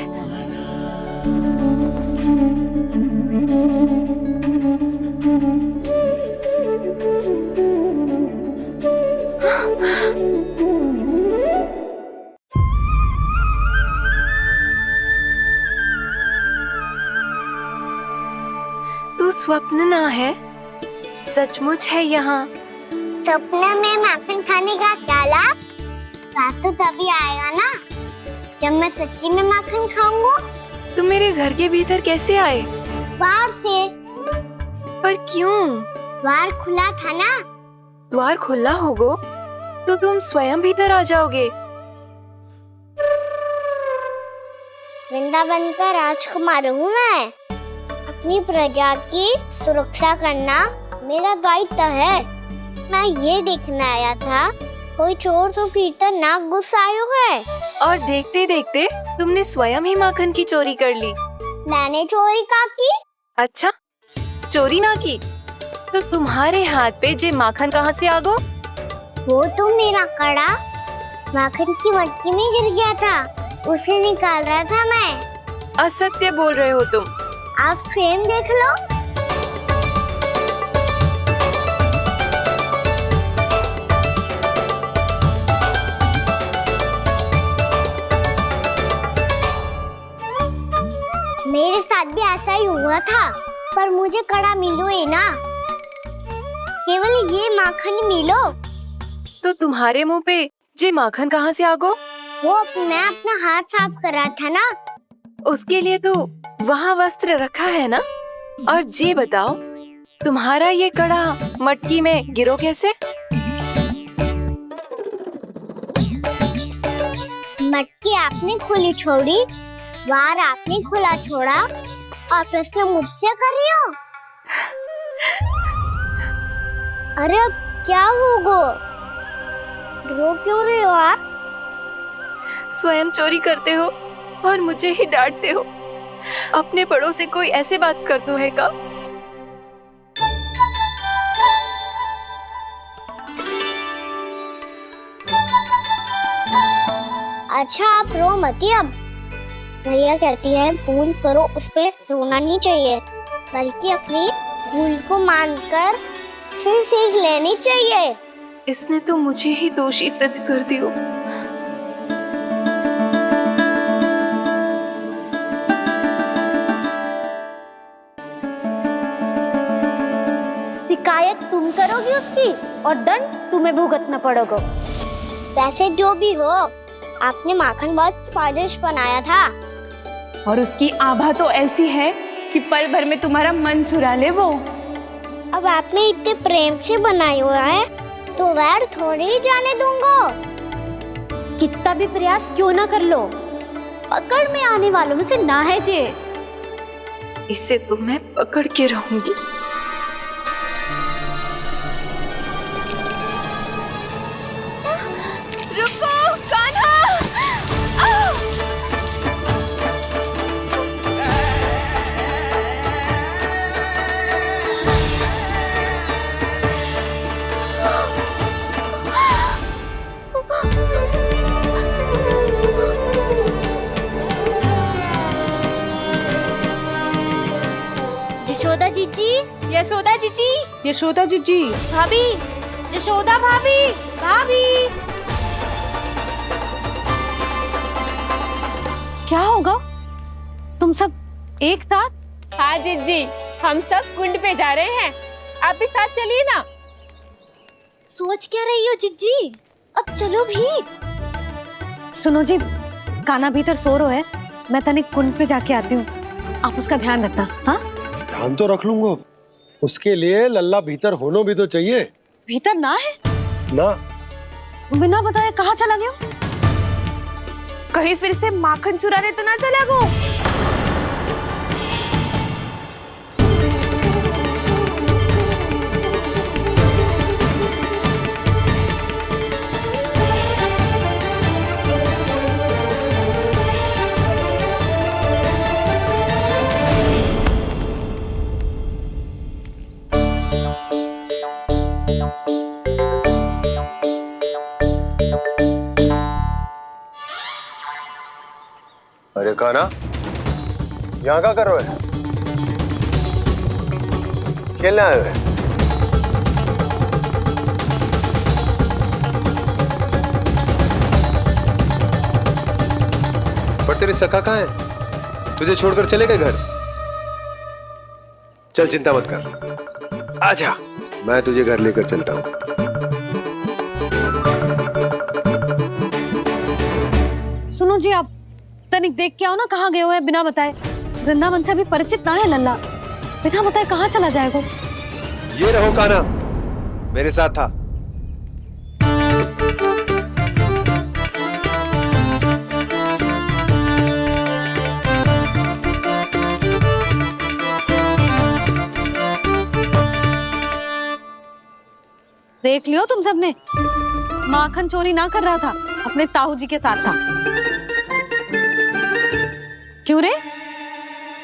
तू स्वप्न ना है, सचमुच है यहाँ। सपने में माखन खाने का क्या लाभ? रात तो तभी आएगा ना जब मैं सच्ची में माखन खाऊंगा। तुम मेरे घर के भीतर कैसे आए? बाहर से। पर क्यों? द्वार खुला था ना। द्वार खुला होगा तो तुम स्वयं भीतर आ जाओगे। वृंदावन का राजकुमार हूँ मैं। अपनी प्रजा की सुरक्षा करना मेरा दायित्व है। मैं ये देखने आया था कोई चोर तो कीर्तन ना घुस आयो है। और देखते देखते तुमने स्वयं ही माखन की चोरी कर ली। मैंने चोरी का की? अच्छा, चोरी ना की तो तुम्हारे हाथ पे जे माखन कहाँ से आ गो? वो तो मेरा कड़ा माखन की मटकी में गिर गया था, उसे निकाल रहा था मैं। असत्य बोल रहे हो तुम। आप फ्रेम देख लो। मेरे साथ भी ऐसा ही हुआ था, पर मुझे कड़ा मिलो है ना, केवल ये माखन मिलो। तो तुम्हारे मुंह पे जे माखन कहाँ से आ गो? वो मैं अपना हाथ साफ कर रहा था ना। उसके लिए तो वहाँ वस्त्र रखा है ना। और जे बताओ, तुम्हारा ये कड़ा मटकी में गिरो कैसे? मटकी आपने खुली छोड़ी, द्वार आपने खुला छोड़ा, और प्रश्न मुझसे कर रही हो? अरे अब क्या होगा? रो क्यों रहे हो आप? स्वयं चोरी करते हो और मुझे ही डांटते हो। अपने बड़ों से कोई ऐसे बात कर दो है का? अच्छा आप रो मती। अब भैया कहती है भूल करो, उस पे रोना नहीं चाहिए। बल्कि अपनी भूल को मानकर फिर सीख लेनी चाहिए। इसने तो मुझे ही दोषी सिद्ध कर दियो। शिकायत तुम करोगी उसकी और दंड तुम्हें भुगतना पड़ेगा। वैसे जो भी हो, आपने माखन बहुत स्वादिष्ट बनाया था। और उसकी आभा तो ऐसी है कि पल भर में तुम्हारा मन चुरा ले वो। अब आपने इतने प्रेम से बनाया हुआ है तो वैर थोड़ी ही जाने दूंगा। कितना भी प्रयास क्यों ना कर लो, पकड़ में आने वालों में से ना है जे। इसे तो मैं पकड़ के रहूंगी। रुको कान्हा! यशोदा जीजी, यशोदा जीजी, यशोदा जीजी, भाभी, यशोदा भाभी, भाभी। क्या होगा? तुम सब एक साथ? हाँ जीजी, हम सब कुंड पे जा रहे हैं, आप भी साथ चलिए ना। सोच क्या रही हो जिज्जी? अब चलो भी। सुनो जी, कान्हा भीतर सो रो है, मैं तनिक कुंड पे जाके आती हूँ, आप उसका ध्यान रखना। हाँ, ध्यान तो रख लूंगा, उसके लिए लल्ला भीतर होना भी तो चाहिए। भीतर ना है ना? बिना बताए कहाँ चला गया? कहीं फिर से माखन चुराने तो ना चला गो। अरे कान्हा, यहाँ क्या कर रहे हो? खेलने आए हुए? पर तेरी सखा कहाँ है? तुझे छोड़कर चले गए घर? चल चिंता मत कर, आजा, मैं तुझे घर लेकर चलता हूँ। सुनो जी, आप तनिक देख के आओ ना कहाँ गए हुए हैं बिना बताए। वृंदावन से अभी परिचित ना है लल्ला, बिना बताए कहाँ चला जाएगा? ये रहो कान्हा, मेरे साथ था। देख लियो तुम सबने, माखन चोरी ना कर रहा था, अपने ताऊ जी के साथ था। क्यों रे,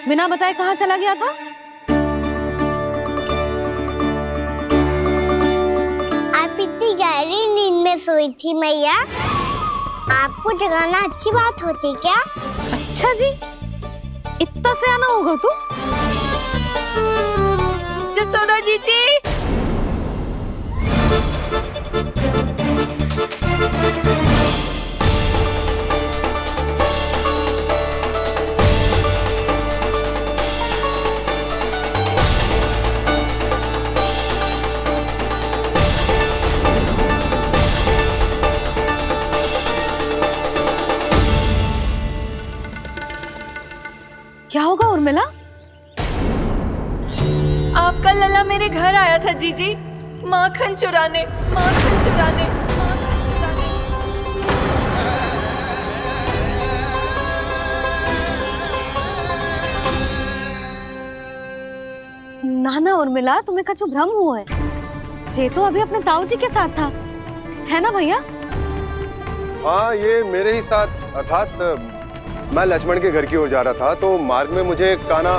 बिना बताए कहाँ चला गया था? आप इतनी गहरी नींद में सोई थी मैया, आपको जगाना अच्छी बात होती क्या? अच्छा जी, इतना सियाना होगा तू? जसोदा जीजी, क्या होगा उर्मिला? आपका लल्ला मेरे घर आया था जीजी, माखन चुराने, माखन चुराने, माखन चुराने। ना ना उर्मिला, तुम्हें कछु भ्रम हुआ है। ये तो अभी अपने ताऊ जी के साथ था, है ना भैया? हाँ, ये मेरे ही साथ, अर्थात मैं लक्ष्मण के घर की ओर जा रहा था तो मार्ग में मुझे कान्हा।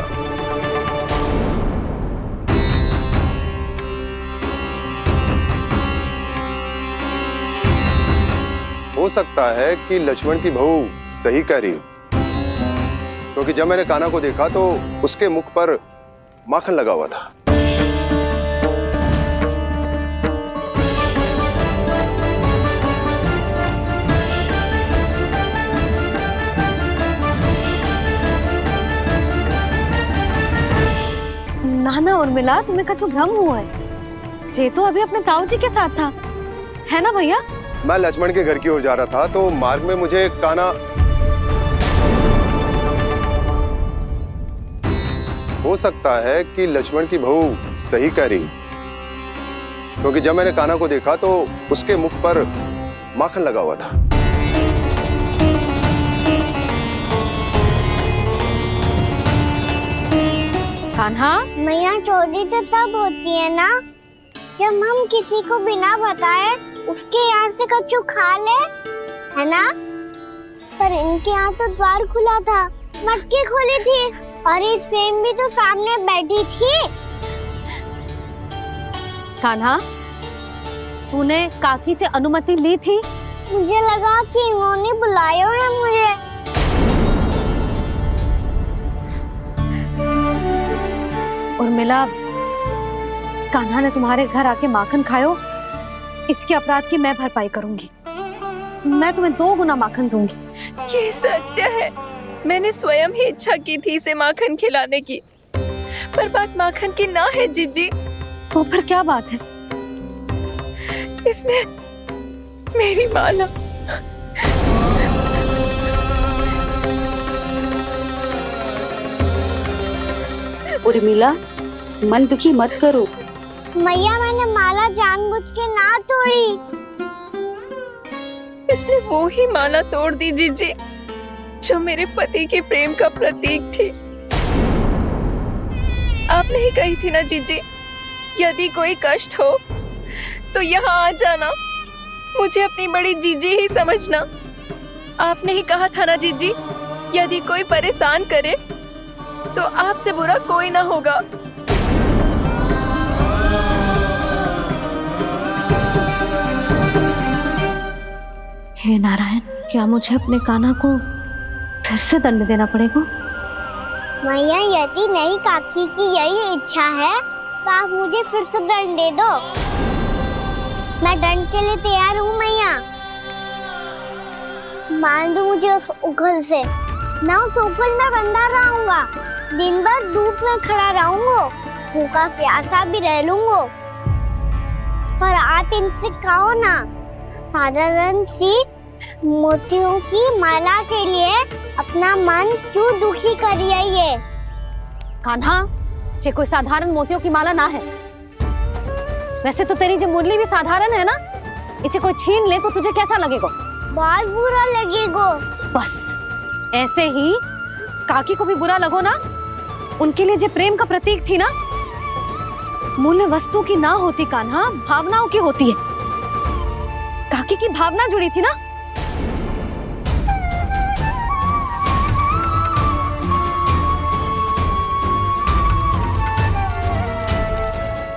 हो सकता है कि लक्ष्मण की बहू सही कह रही हो, क्योंकि जब मैंने कान्हा को देखा तो उसके मुख पर माखन लगा हुआ था। नाना उर्मिला, तुम्हें कछु भ्रम हुआ है। जे तो अभी अपने ताऊ जी के साथ था, है ना भैया? मैं लक्ष्मण के घर की ओर जा रहा था तो मार्ग में मुझे कान्हा, हो सकता है कि लक्ष्मण की बहू सही कह रही, क्योंकि जब मैंने कान्हा को देखा तो उसके मुख पर माखन लगा हुआ था। कान्हा, मैया चोरी तो तब होती है ना जब हम किसी को बिना बताए उसके यहाँ से कछु खा ले, है ना? पर इनके यहाँ तो द्वार खुला था, मटकी खोली थी और ये सेम भी तो सामने बैठी थी। कान्हा, तूने काकी से अनुमति ली थी? मुझे लगा कि इन्होंने बुलाया है मुझे। उर्मिला, कान्हा ने तुम्हारे घर आके माखन खायो, इसके अपराध की मैं भरपाई करूंगी। मैं तुम्हें 2 गुना माखन दूंगी। ये सत्य है, मैंने स्वयं ही इच्छा की थी इसे माखन खिलाने की, पर बात माखन की ना है जीजी। तो फिर क्या बात है? इसने मेरी माला, उर्मिला, मन दुखी मत करो। मैया, मैंने माला जानबूझ के ना तोड़ी। इसने वो ही माला तोड़ दी जीजी जो मेरे पति के प्रेम का प्रतीक थी। आपने ही कही थी ना जीजी, यदि कोई कष्ट हो तो यहाँ आ जाना, मुझे अपनी बड़ी जीजी ही समझना। आपने ही कहा था ना जीजी, यदि कोई परेशान करे तो आपसे बुरा कोई ना होगा। हे नारायण, क्या मुझे अपने कान्हा को फिर से दंड देना पड़ेगा? मैया, यदि नहीं काकी की यही इच्छा है तो आप मुझे फिर से दंड दे दो। मैं दंड के लिए तैयार हूँ मैया। मान दो मुझे उस उखल से, मैं उस उखल में बंधा रहूंगा, दिन भर धूप में खड़ा रहूंगा, भूखा प्यासा भी रह लूंगा। पर आप इनसे कहो ना, साधारण सी मोतियों की माला के लिए अपना मन क्यों दुखी करिए? ये कान्हा, ये कोई साधारण मोतियों की माला ना है। वैसे तो तेरी जो मुरली भी साधारण है ना, इसे कोई छीन ले तो तुझे कैसा लगेगा? बहुत बुरा लगेगा। बस ऐसे ही काकी को भी बुरा लगो ना। उनके लिए जो प्रेम का प्रतीक थी ना, मूल्य वस्तु की ना होती कान्हा, भावनाओं की होती है। काकी की भावना जुड़ी थी ना।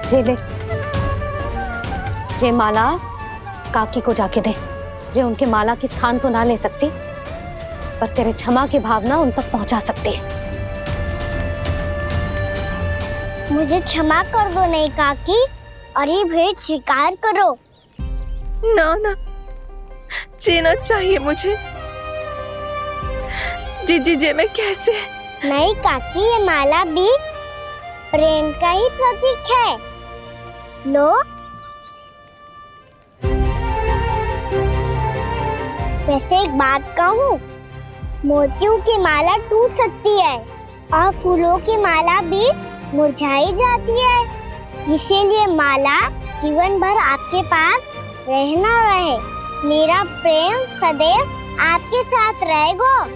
जे ले, जे माला काकी को जाके दे। जे उनके माला की स्थान तो ना ले सकती, पर तेरे क्षमा की भावना उन तक पहुंचा सकती है। मुझे क्षमा कर दो नहीं काकी, और ये भेंट स्वीकार करो। ना ना, जीना चाहिए मुझे। जीजी जे मैं कैसे? नहीं काकी, ये माला भी प्रेम का ही प्रतीक है। लो, वैसे एक बात कहूँ, मोतियों की माला टूट सकती है और फूलों की माला भी मुरझाई जाती है। इसीलिए माला जीवन भर आपके पास रहना रहे। मेरा प्रेम सदैव आपके साथ रहेगा।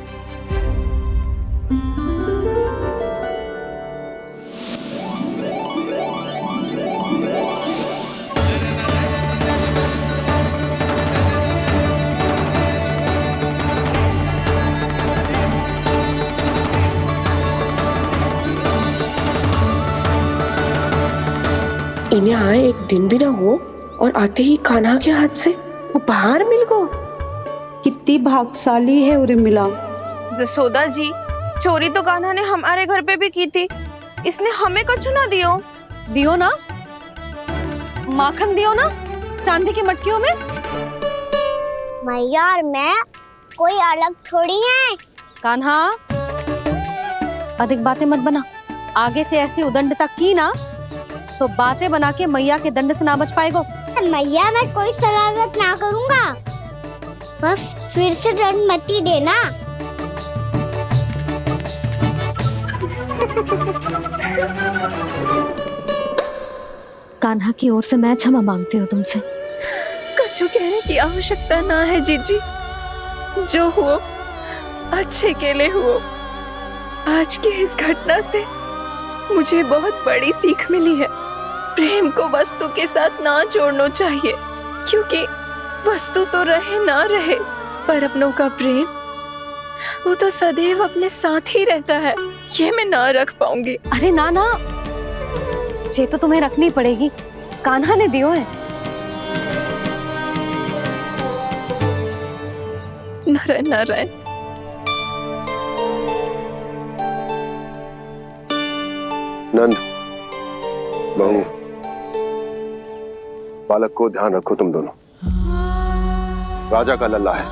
इन्हें आए एक दिन भी ना हो और आते ही कान्हा के हाथ से उपहार मिल गो। कितनी भाग्यशाली है उर्मिला। जसोदा जी, चोरी तो कान्हा ने हमारे घर पे भी की थी, इसने हमें कछु ना दियो। दियो ना, माखन दियो ना चांदी की मटकियों में। मैया और मैं कोई अलग थोड़ी हैं। कान्हा, अधिक बातें मत बना। आगे से ऐसी उदंडता की ना तो बातें बना के मैया के दंड से ना बच पाएगो। मैया मैं कोई शरारत ना करूंगा, बस फिर से दंड मत ही देना। कान्हा की ओर से मैं क्षमा मांगती हूँ तुमसे। कछु कहने की आवश्यकता ना है जीजी, जो हुआ अच्छे के लिए हुआ। आज की इस घटना से मुझे बहुत बड़ी सीख मिली है। प्रेम को वस्तु के साथ ना जोड़ना चाहिए, क्योंकि वस्तु तो रहे ना रहे, पर अपनों का प्रेम वो तो सदैव अपने साथ ही रहता है। ये मैं ना रख पाऊंगी। अरे ना ना, ये तो तुम्हें रखनी पड़ेगी। कान्हा ने दियो है। नारायण नारायण। नंद, बहू, बालक को ध्यान रखो तुम दोनों। राजा का लल्ला है,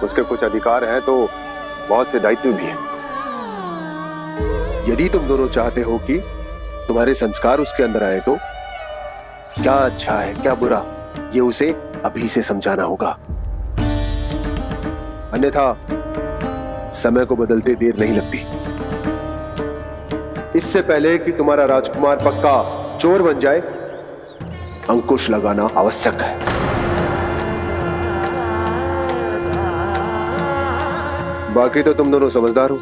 उसके कुछ अधिकार हैं तो बहुत से दायित्व भी हैं। यदि तुम दोनों चाहते हो कि तुम्हारे संस्कार उसके अंदर आए तो क्या अच्छा है क्या बुरा, ये उसे अभी से समझाना होगा। अन्यथा समय को बदलते देर नहीं लगती। इससे पहले कि तुम्हारा राजकुमार पक्का चोर बन जाए, अंकुश लगाना आवश्यक है। बाकी तो तुम दोनों समझदार हो।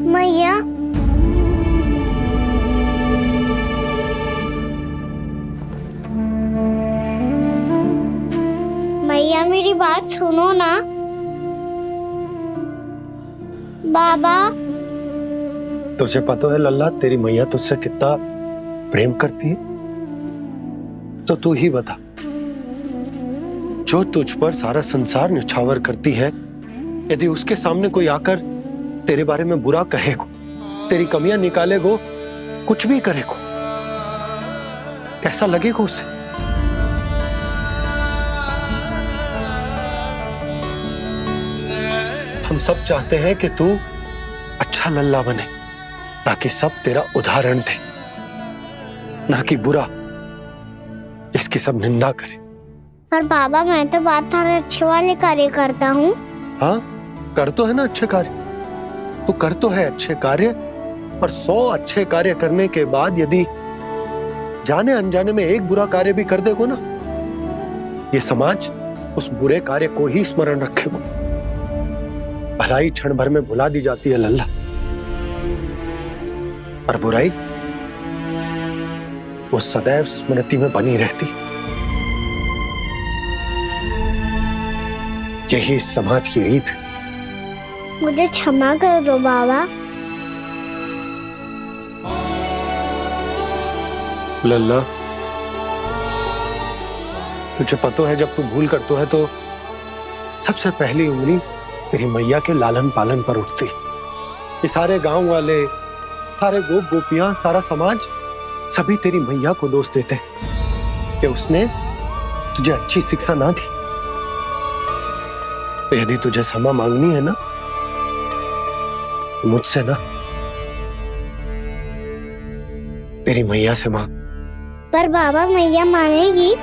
मैया, मैया मेरी बात सुनो ना। बाबा, तुझे पता है लल्ला, तेरी मैया तुझसे कितना प्रेम करती है? तो तू ही बता, जो तुझ पर सारा संसार न्यौछावर करती है, यदि उसके सामने कोई आकर तेरे बारे में बुरा कहेगो, तेरी कमियां निकालेगो, कुछ भी करेगो, कैसा लगेगा उसे? हम सब चाहते हैं कि तू अच्छा लल्ला बने, ताकि सब तेरा उदाहरण दे, ना कि बुरा जिसकी सब निंदा करे। पर बाबा मैं तो बात अच्छे वाले कार्य करता हूँ। हाँ, कर तो है ना अच्छे कार्य, तू कर तो है अच्छे कार्य, पर 100 अच्छे कार्य करने के बाद यदि जाने अनजाने में एक बुरा कार्य भी कर देगो ना, ये समाज उस बुरे कार्य को ही स्मरण रखेगो। भलाई क्षण भर में भुला दी जाती है लल्ला, पर बुराई वो सदैव स्मृति में बनी रहती। यही इस समाज की रीत। मुझे क्षमा कर दो बाबा। लल्ला, तुझे पता है जब तू भूल करतो है तो सबसे पहली उंगली तेरी मैया के लालन पालन पर उठती। ये सारे गांव वाले, सारे गोप गोपियां, सारा समाज सभी तेरी मैया को दोष देते कि उसने तुझे अच्छी शिक्षा ना दी। तो यदि तुझे क्षमा मांगनी है ना, मुझसे ना, तेरी मैया से मांग। पर बाबा मैया मानेगी?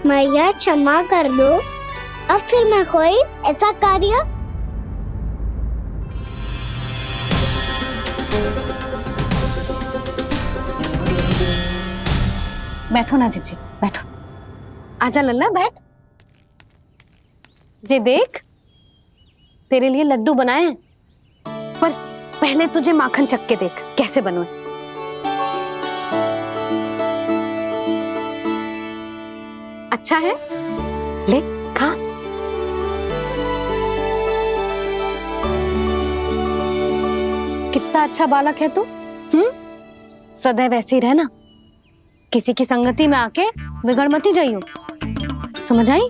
मैया क्षमा कर दो, अब फिर मैं कोई ऐसा कार्य। बैठो ना जीजी, बैठो। आजा लल्ला, बैठ। जे देख, तेरे लिए लड्डू बनाए हैं, पर पहले तुझे माखन चख के देख कैसे बने। अच्छा है, ले खा। कितना अच्छा बालक है तू। सदैव ऐसे ही रहना, किसी की संगति में आके बिगड़ मत ही जाइयो, समझ आई?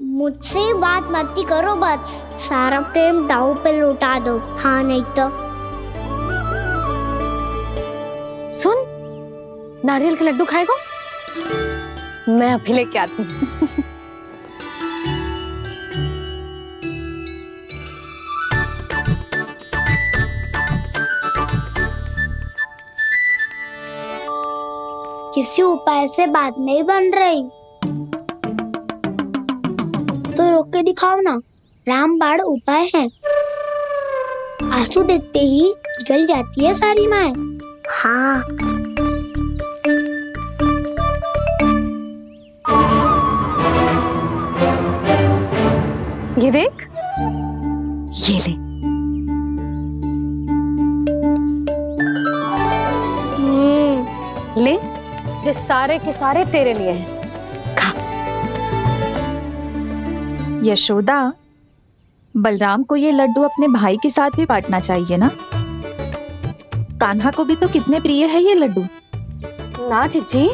मुझसे बात मत ही करो, बस सारा प्रेम दाव पे लौटा दो। हाँ नहीं तो सुन, नारियल के लड्डू खाएगा? मैं अभी लेके आती हूँ। किसी उपाय से बात नहीं बन रही तो रोक के दिखाओ ना। रामबाण उपाय है, आंसू देखते ही पिघल जाती है सारी माए। हाँ ये देख, ये ले। ले, जो सारे के सारे तेरे लिए हैं। यशोदा, बलराम को ये लड्डू अपने भाई के साथ भी बांटना चाहिए ना। कान्हा को भी तो कितने प्रिय है ये लड्डू। ना जीजी,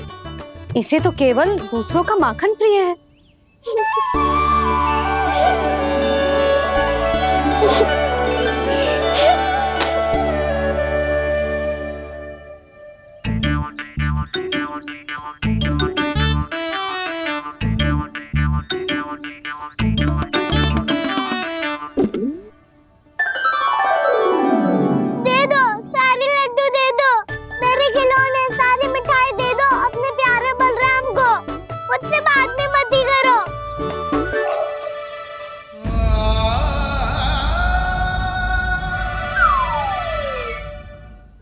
इसे तो केवल दूसरों का माखन प्रिय है।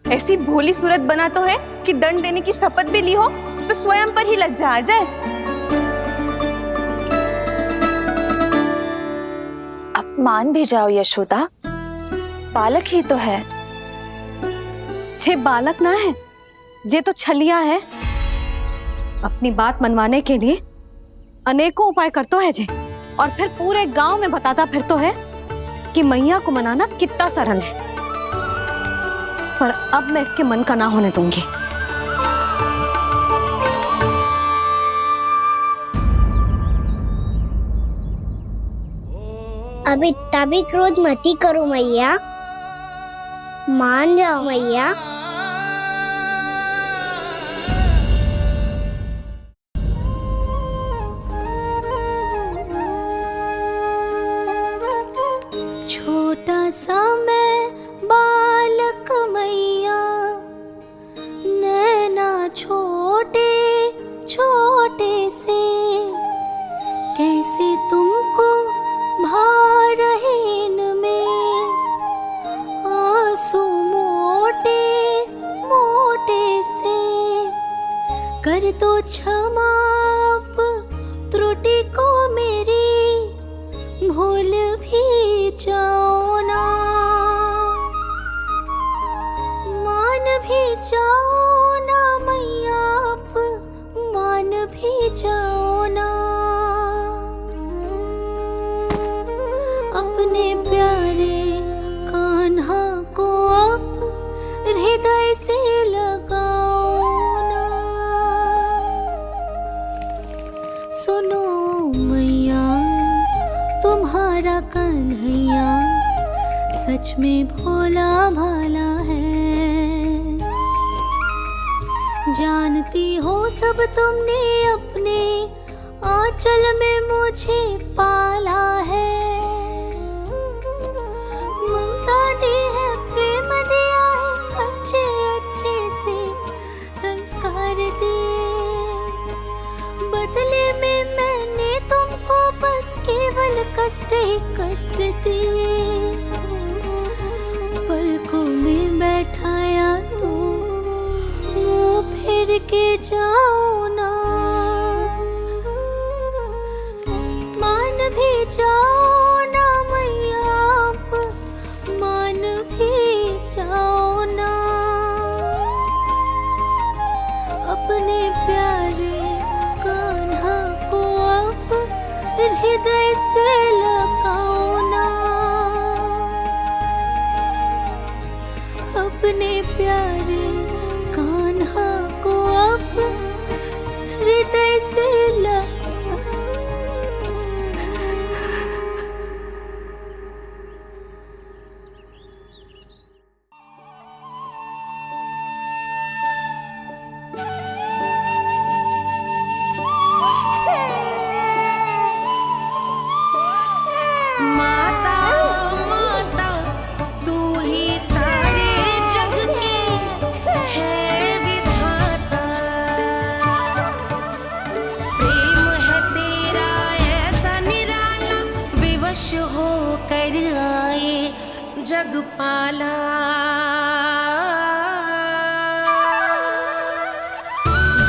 ऐसी भोली सूरत बना तो है कि दंड देने की शपथ भी ली हो तो स्वयं पर ही लज्जा आ जाए। अब मान भी जाओ यशोदा, बालक ही तो है। छे बालक ना है, जे तो छलिया है। अपनी बात मनवाने के लिए अनेकों उपाय करतो है जे, और फिर पूरे गांव में बताता फिरतो है कि मैया को मनाना कितना सरल है। पर अब मैं इसके मन का ना होने दूंगी। अब इतना भी क्रोध मत ही करो मैया, मान जाओ मैया। छोटा सा मैं बालक मैया, नैना छोटे छोटे से, कैसे तुमको भा रहे इनमें आंसू मोटे मोटे से। कर दो क्षमा त्रुटि को मेरी, भूल भी जाओ ना, मान भी जाओ ना मैया, आप मान भी जाओ ना। अपने प्यारे कान्हा को अब हृदय से लगाओ ना। सुनो मैया, तुम्हारा कन्हैया सच में भोला भाला है। जानती हो सब तुमने अपने आंचल में मुझे पाला है। ममता दी है, प्रेम दिया है, अच्छे अच्छे से संस्कार दिए। बदले में मैंने तुमको बस केवल कष्ट ही कष्ट दिए। पलकों में बैठाया तो मुंह फेर के जाओ ना, मान भी जाओ ना मैया, आप मान भी जाओ ना। अपने प्यारे जग पाला,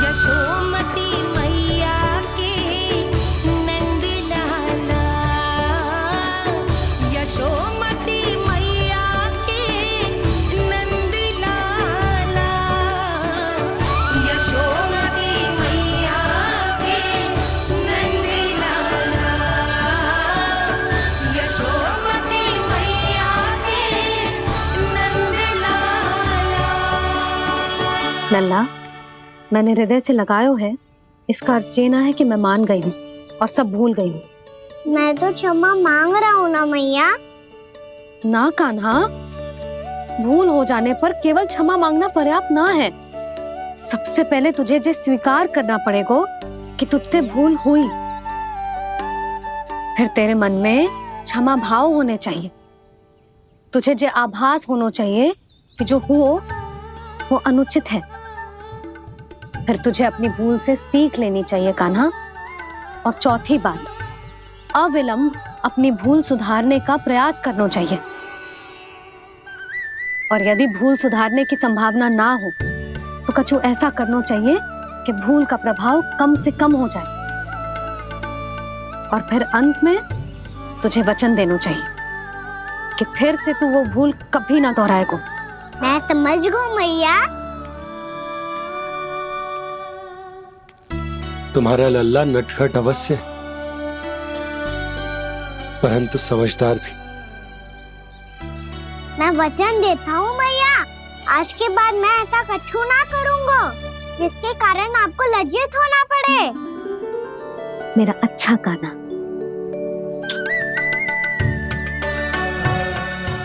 यशोमती मैया के नंद लाला, यशोमती मैया के नंद लाला, यशोमती मैया के नंद लाला, यशोमती मैया के नंद लाला। लल्ला, मैंने हृदय से लगायो है, इसका अर्थ ये ना है कि मैं मान गई हूँ और सब भूल गई हूँ। मैं तो क्षमा मांग रहा हूँ ना मैया। ना कान्हा, भूल हो जाने पर केवल क्षमा मांगना पर्याप्त ना है। सबसे पहले तुझे ये स्वीकार करना पड़ेगा कि तुझसे भूल हुई। फिर तेरे मन में क्षमा भाव होने चाहिए। तुझे ये आभास होना चाहिए कि जो हुआ वो अनुचित है। फिर तुझे अपनी भूल से सीख लेनी चाहिए कान्हा। और चौथी बात, अविलंब अपनी भूल सुधारने का प्रयास करना चाहिए। और यदि भूल सुधारने की संभावना ना हो तो कछु ऐसा करना चाहिए कि भूल का प्रभाव कम से कम हो जाए। और फिर अंत में तुझे वचन देना चाहिए कि फिर से तू वो भूल कभी ना दोहराएगा। मैं समझ गई मैया। तुम्हारा लल्ला नटखट अवश्य, परंतु समझदार भी। मैं वचन देता हूँ मैया, आज के बाद मैं ऐसा कछु ना करूँगा जिसके कारण आपको लज्जित होना पड़े। मेरा अच्छा कान्हा,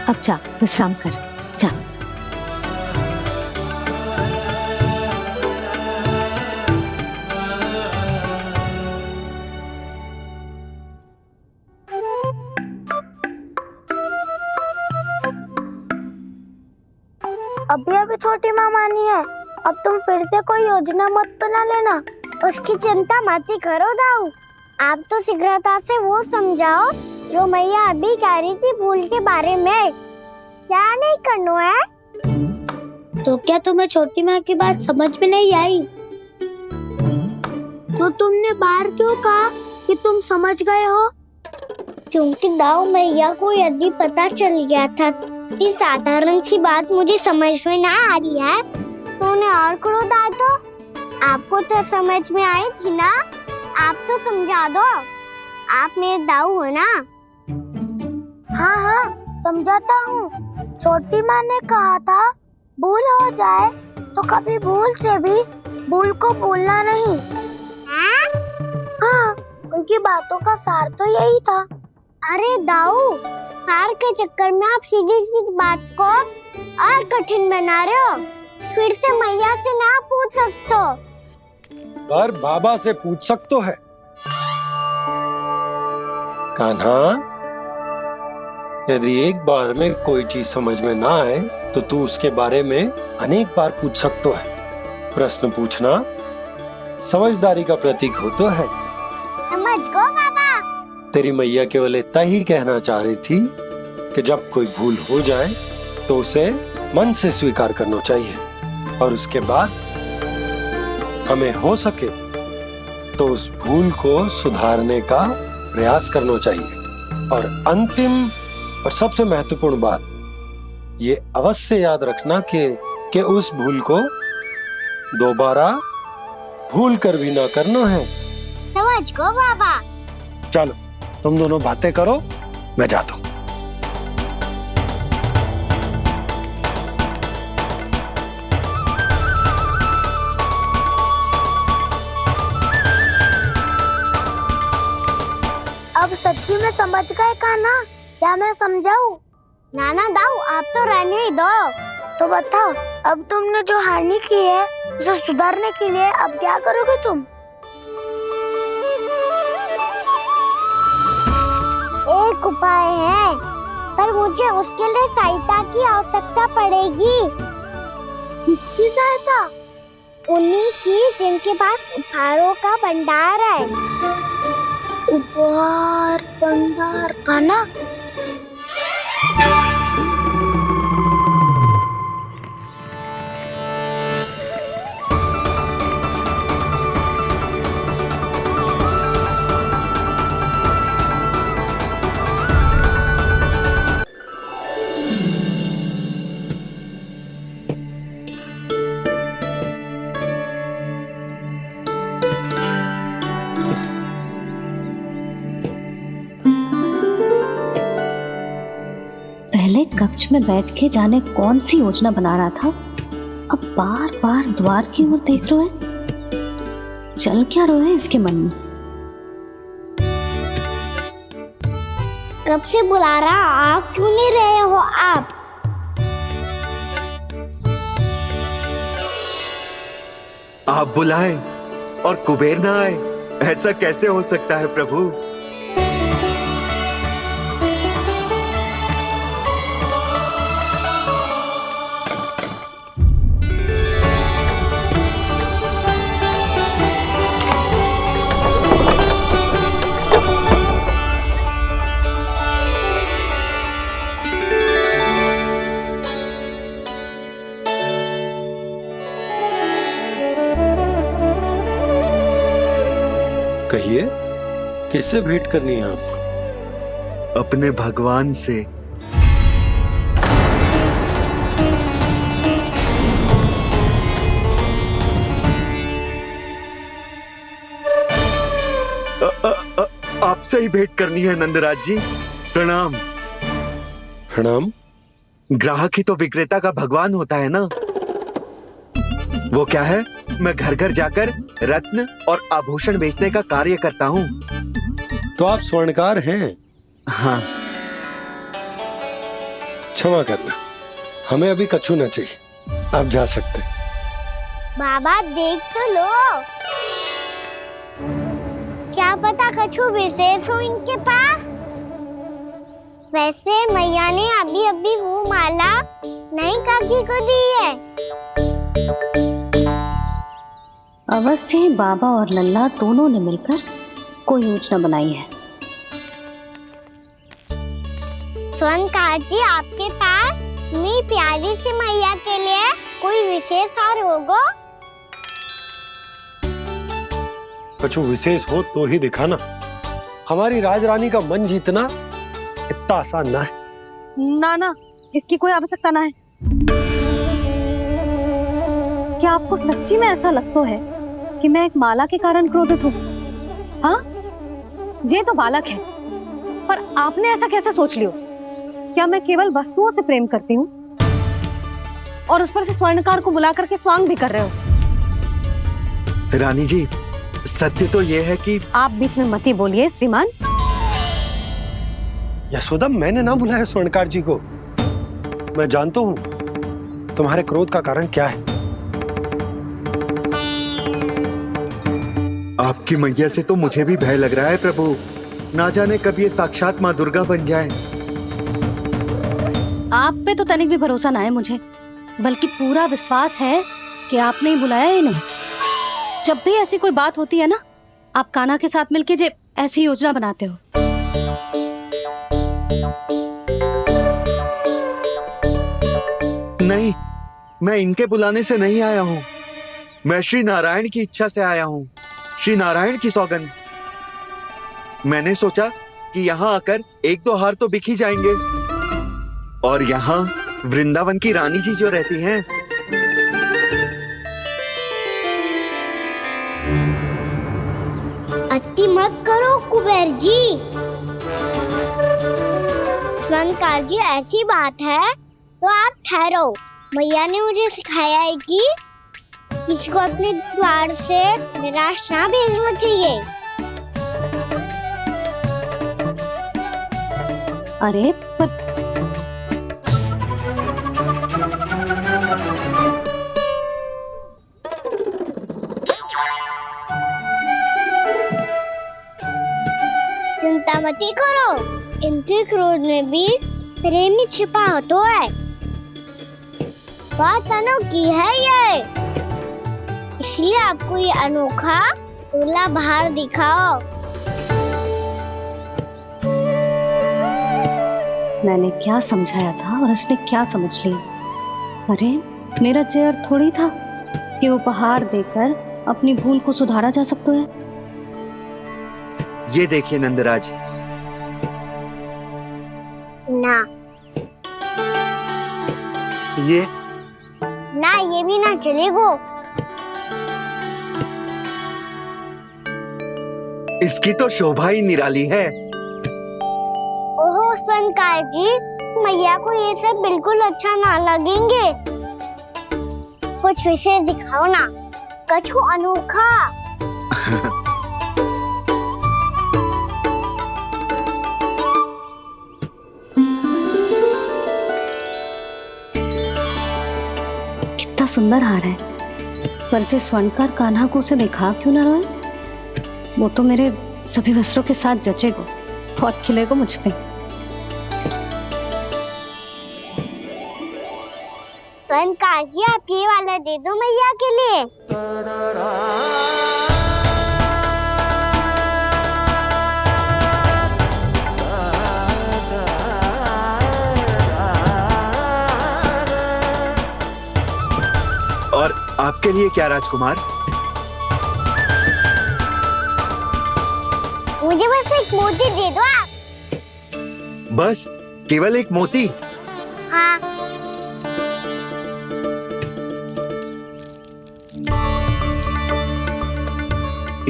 अब जा विश्राम कर, जा। अभी अभी छोटी माँ मानी है, अब तुम फिर से कोई योजना मत बना लेना। उसकी चिंता मत ही करो दाऊ। आप तो शीघ्रता से वो समझाओ जो मैया अभी कह रही थी भूल के बारे में। क्या नहीं करना है? तो क्या तुम्हें छोटी माँ की बात समझ में नहीं आई? तो तुमने बाहर क्यों कहा कि तुम समझ गए हो? क्योंकि दाऊ मैया को यदि पता चल गया था कि साधारण सी बात मुझे समझ में ना आ रही है तो उन्हें और क्रोध आया। तो आपको तो समझ में आई थी ना, आप तो समझा दो। आप मेरे दाऊ हो ना। हाँ हाँ समझाता हूँ। छोटी माँ ने कहा था भूल हो जाए तो कभी भूल से भी भूल को भूलना नहीं। हाँ, उनकी बातों का सार तो यही था। अरे दाऊ, सार के चक्कर में आप सीधी सीधी बात को और कठिन बना रहे हो। फिर से मैया से ना पूछ सकते हो, पर बाबा से पूछ सकते है। कान्हा, यदि एक बार में कोई चीज समझ में ना आए तो तू उसके बारे में अनेक बार पूछ सकते है। प्रश्न पूछना समझदारी का प्रतीक होता है। समझ गो बाबा। तेरी मैया केवल इतना ही कहना चाह रही थी कि जब कोई भूल हो जाए तो उसे मन से स्वीकार करना चाहिए और उसके बाद हमें हो सके तो उस भूल को सुधारने का प्रयास करना चाहिए। और अंतिम और सबसे महत्वपूर्ण बात ये अवश्य याद रखना कि उस भूल को दोबारा भूल कर भी ना करना है। समझ गो बाबा। चलो तुम दोनों बातें करो, मैं जाता हूँ। अब सच्ची में समझ गए कान्हा? क्या मैं समझाऊं? नाना दाऊ, आप तो रहने ही दो। तो बताओ, अब तुमने जो हानि की है उसे सुधारने के लिए अब क्या करोगे तुम? एक उपाय है, पर मुझे उसके लिए सहायता की आवश्यकता पड़ेगी। किसकी सहायता? उन्हीं की जिनके पास उपहारों का भंडार है। उपहार भंडार का ना? पहले कक्ष में बैठ के जाने कौन सी योजना बना रहा था, अब बार बार द्वार की ओर देख रहे हैं। चल क्या रहे हैं इसके मन में? कब से बुला रहा, आप क्यों नहीं रहे हो? आप बुलाएं और कुबेर ना आए, ऐसा कैसे हो सकता है प्रभु? कहिए, किससे भेंट करनी है आपको? अपने भगवान से। आपसे ही भेंट करनी है नंदराज जी। प्रणाम। प्रणाम। ग्राहक ही तो विक्रेता का भगवान होता है ना। वो क्या है, मैं घर घर जाकर रत्न और आभूषण बेचने का कार्य करता हूँ। तो आप स्वर्णकार हैं? हाँ। क्षमा करना, हमें अभी कछु न चाहिए, आप जा सकते। बाबा देख तो लो, क्या पता कछु विशेष हो इनके पास। वैसे मैया ने अभी अभी वो माला नई काकी को दी है। अवश्य ही बाबा और लल्ला दोनों ने मिलकर कोई योजना बनाई है। स्वर्णकार जी, आपके पास मेरी प्यारी सी मैया के लिए कोई विशेष हार होगा? कछु विशेष हो तो ही दिखाना। हमारी राजरानी का मन जीतना इतना आसान ना है। ना ना, इसकी कोई आवश्यकता ना है। क्या आपको सच्ची में ऐसा लगता है कि मैं एक माला के कारण क्रोधित हूँ? हाँ, ये तो बालक है, पर आपने ऐसा कैसे सोच लियो? क्या मैं केवल वस्तुओं से प्रेम करती हूँ और उस पर से स्वर्णकार को बुला करके स्वांग भी कर रहे हो? रानी जी, सत्य तो ये है कि आप बीच में मत ही बोलिए श्रीमान। यशोदा, मैंने ना बुलाया स्वर्णकार जी को। मैं जानता हूँ तुम्हारे क्रोध का कारण क्या है। आपकी मैया से तो मुझे भी भय लग रहा है प्रभु। ना जाने कब ये साक्षात माँ दुर्गा बन जाए। आप पे तो तनिक भी भरोसा ना है मुझे, बल्कि पूरा विश्वास है कि आपने ही बुलाया ही नहीं। जब भी ऐसी कोई बात होती है ना, आप कान्हा के साथ मिलके जे ऐसी योजना बनाते हो। नहीं, मैं इनके बुलाने से नहीं आया हूँ। मैं श्री नारायण की इच्छा से आया हूँ, श्री नारायण की सौगंध। मैंने सोचा कि यहाँ आकर एक दो हार तो बिक ही जाएंगे। और यहाँ वृंदावन की रानी जी जो रहती हैं, अति मत करो कुबेर जी। स्वर्णकार जी, ऐसी बात है तो आप ठहरो। मैया ने मुझे सिखाया है कि किसी को अपने द्वार से निराश ना भेजना चाहिए। अरे पर चिंता मत करो, इनके क्रोध में भी प्रेम ही छिपा होता है। बात अनोखी है ये, इसलिए आपको ये अनोखा दूल्हा बाहर दिखाओ। मैंने क्या समझाया था और उसने क्या समझ लिया? अरे मेरा चेयर थोड़ी था कि उपहार देकर अपनी भूल को सुधारा जा सकता है। ये देखिए नंदराज। ना ये ना, ये भी ना चलेगा। इसकी तो शोभा ही निराली है। ओहो स्वर्णकार जी, मैया को ये सब बिल्कुल अच्छा ना लगेंगे। कुछ विशेष दिखाओ ना, कछु अनोखा। कितना सुंदर हार है, पर जो स्वर्णकार कान्हा को उसे दिखा क्यों ना रोए? वो तो मेरे सभी वस्त्रों के साथ जचेगा, बहुत खिलेगा मुझ पे। स्वर्णकार जी, आप ये वाला दे दो मैया के लिए। और आपके लिए क्या राजकुमार? मुझे बस एक मोती दे दो आप। बस केवल एक मोती? हाँ।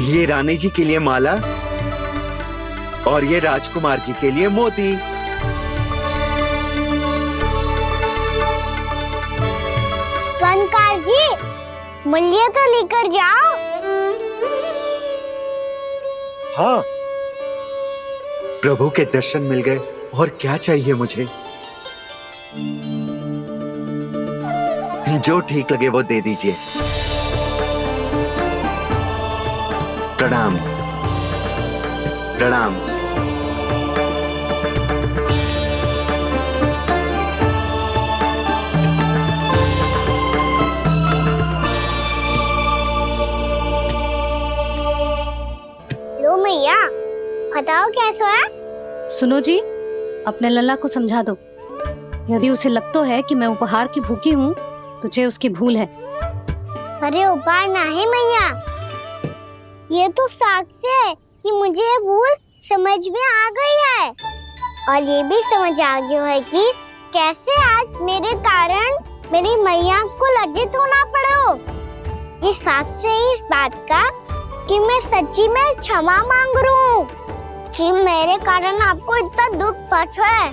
ये रानी जी के लिए माला और ये राजकुमार जी के लिए मोती। स्वर्णकार जी, मूल्य तो लेकर जाओ। हाँ, प्रभु के दर्शन मिल गए, और क्या चाहिए मुझे? जो ठीक लगे वो दे दीजिए। प्रणाम प्रणाम। लो मैया, बताओ कैसा है? सुनो जी, अपने लल्ला को समझा दो। यदि उसे लगता है कि मैं उपहार की भूखी हूँ, तुझे उसकी भूल है। अरे उपहार ना है मैया, ये तो साक्ष्य है कि मुझे ये भूल समझ में आ गई है, और ये भी समझ आ गया है कि कैसे आज मेरे कारण मेरी मैया को लज्जित होना पड़ो। ये साक्ष्य है इस बात का कि मैं सच्ची में क्षमा मांग रहा हूँ कि मेरे कारण आपको इतना दुख पहुंचा है।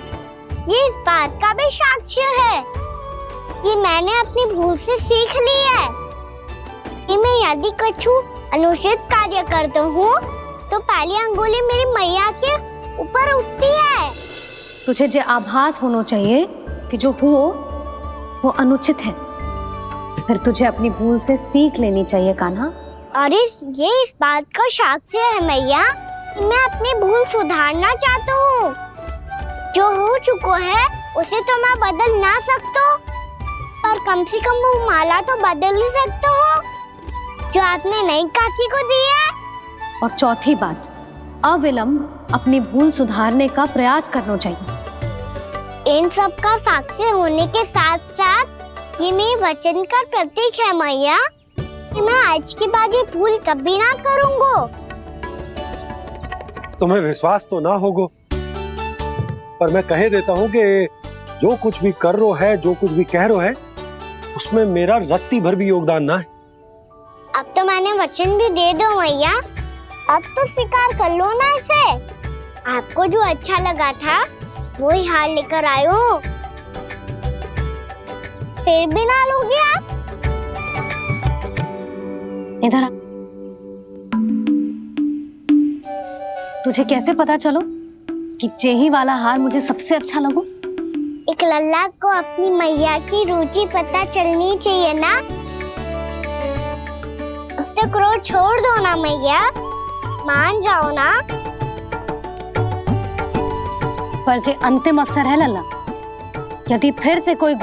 ये इस बात का भी साक्ष्य है कि मैंने अपनी भूल से सीख ली है कि मैं यदि कछु अनुचित कार्य करता हूँ तो पहली अंगुली मेरी मैया के ऊपर उठती है। तुझे जो आभास होना चाहिए कि जो हुआ वो अनुचित है, फिर तुझे अपनी भूल से सीख लेनी चाहिए कान्हा। और ये इस बात का साक्ष्य है मैया कि मैं अपनी भूल सुधारना चाहता हूँ। जो हो चुका है उसे तो मैं बदल ना सकता, पर कम से कम वो माला तो बदल ही सकता हूँ जो आपने नई काकी को दी है। और चौथी बात, अविलंब अपनी भूल सुधारने का प्रयास करना चाहिए। इन सब का साक्षी होने के साथ साथ ये मेरे वचन का प्रतीक है मैया कि मैं आज के बाद ये भूल कभी ना करूँगा। तुम्हें विश्वास तो ना होगो, पर मैं कह देता हूँ कि जो कुछ भी कर रो है, जो कुछ भी कह रो है, उसमें मेरा रत्ती भर भी योगदान ना है। अब तो मैंने वचन भी दे दो मैया, अब तो स्वीकार कर लो ना इसे। आपको जो अच्छा लगा था वो ही हार लेकर आयो, फिर भी ना लोगे आप? इधर आ। तुझे कैसे पता चलो कि जेही वाला हार मुझे सबसे अच्छा लगो? एक लल्ला को अपनी मैया की रुचि पता चलनी चाहिए ना। अब तक क्रोध छोड़ दो ना मैया, मान जाओ ना। पर जे अंतिम अवसर है लल्ला, यदि फिर से कोई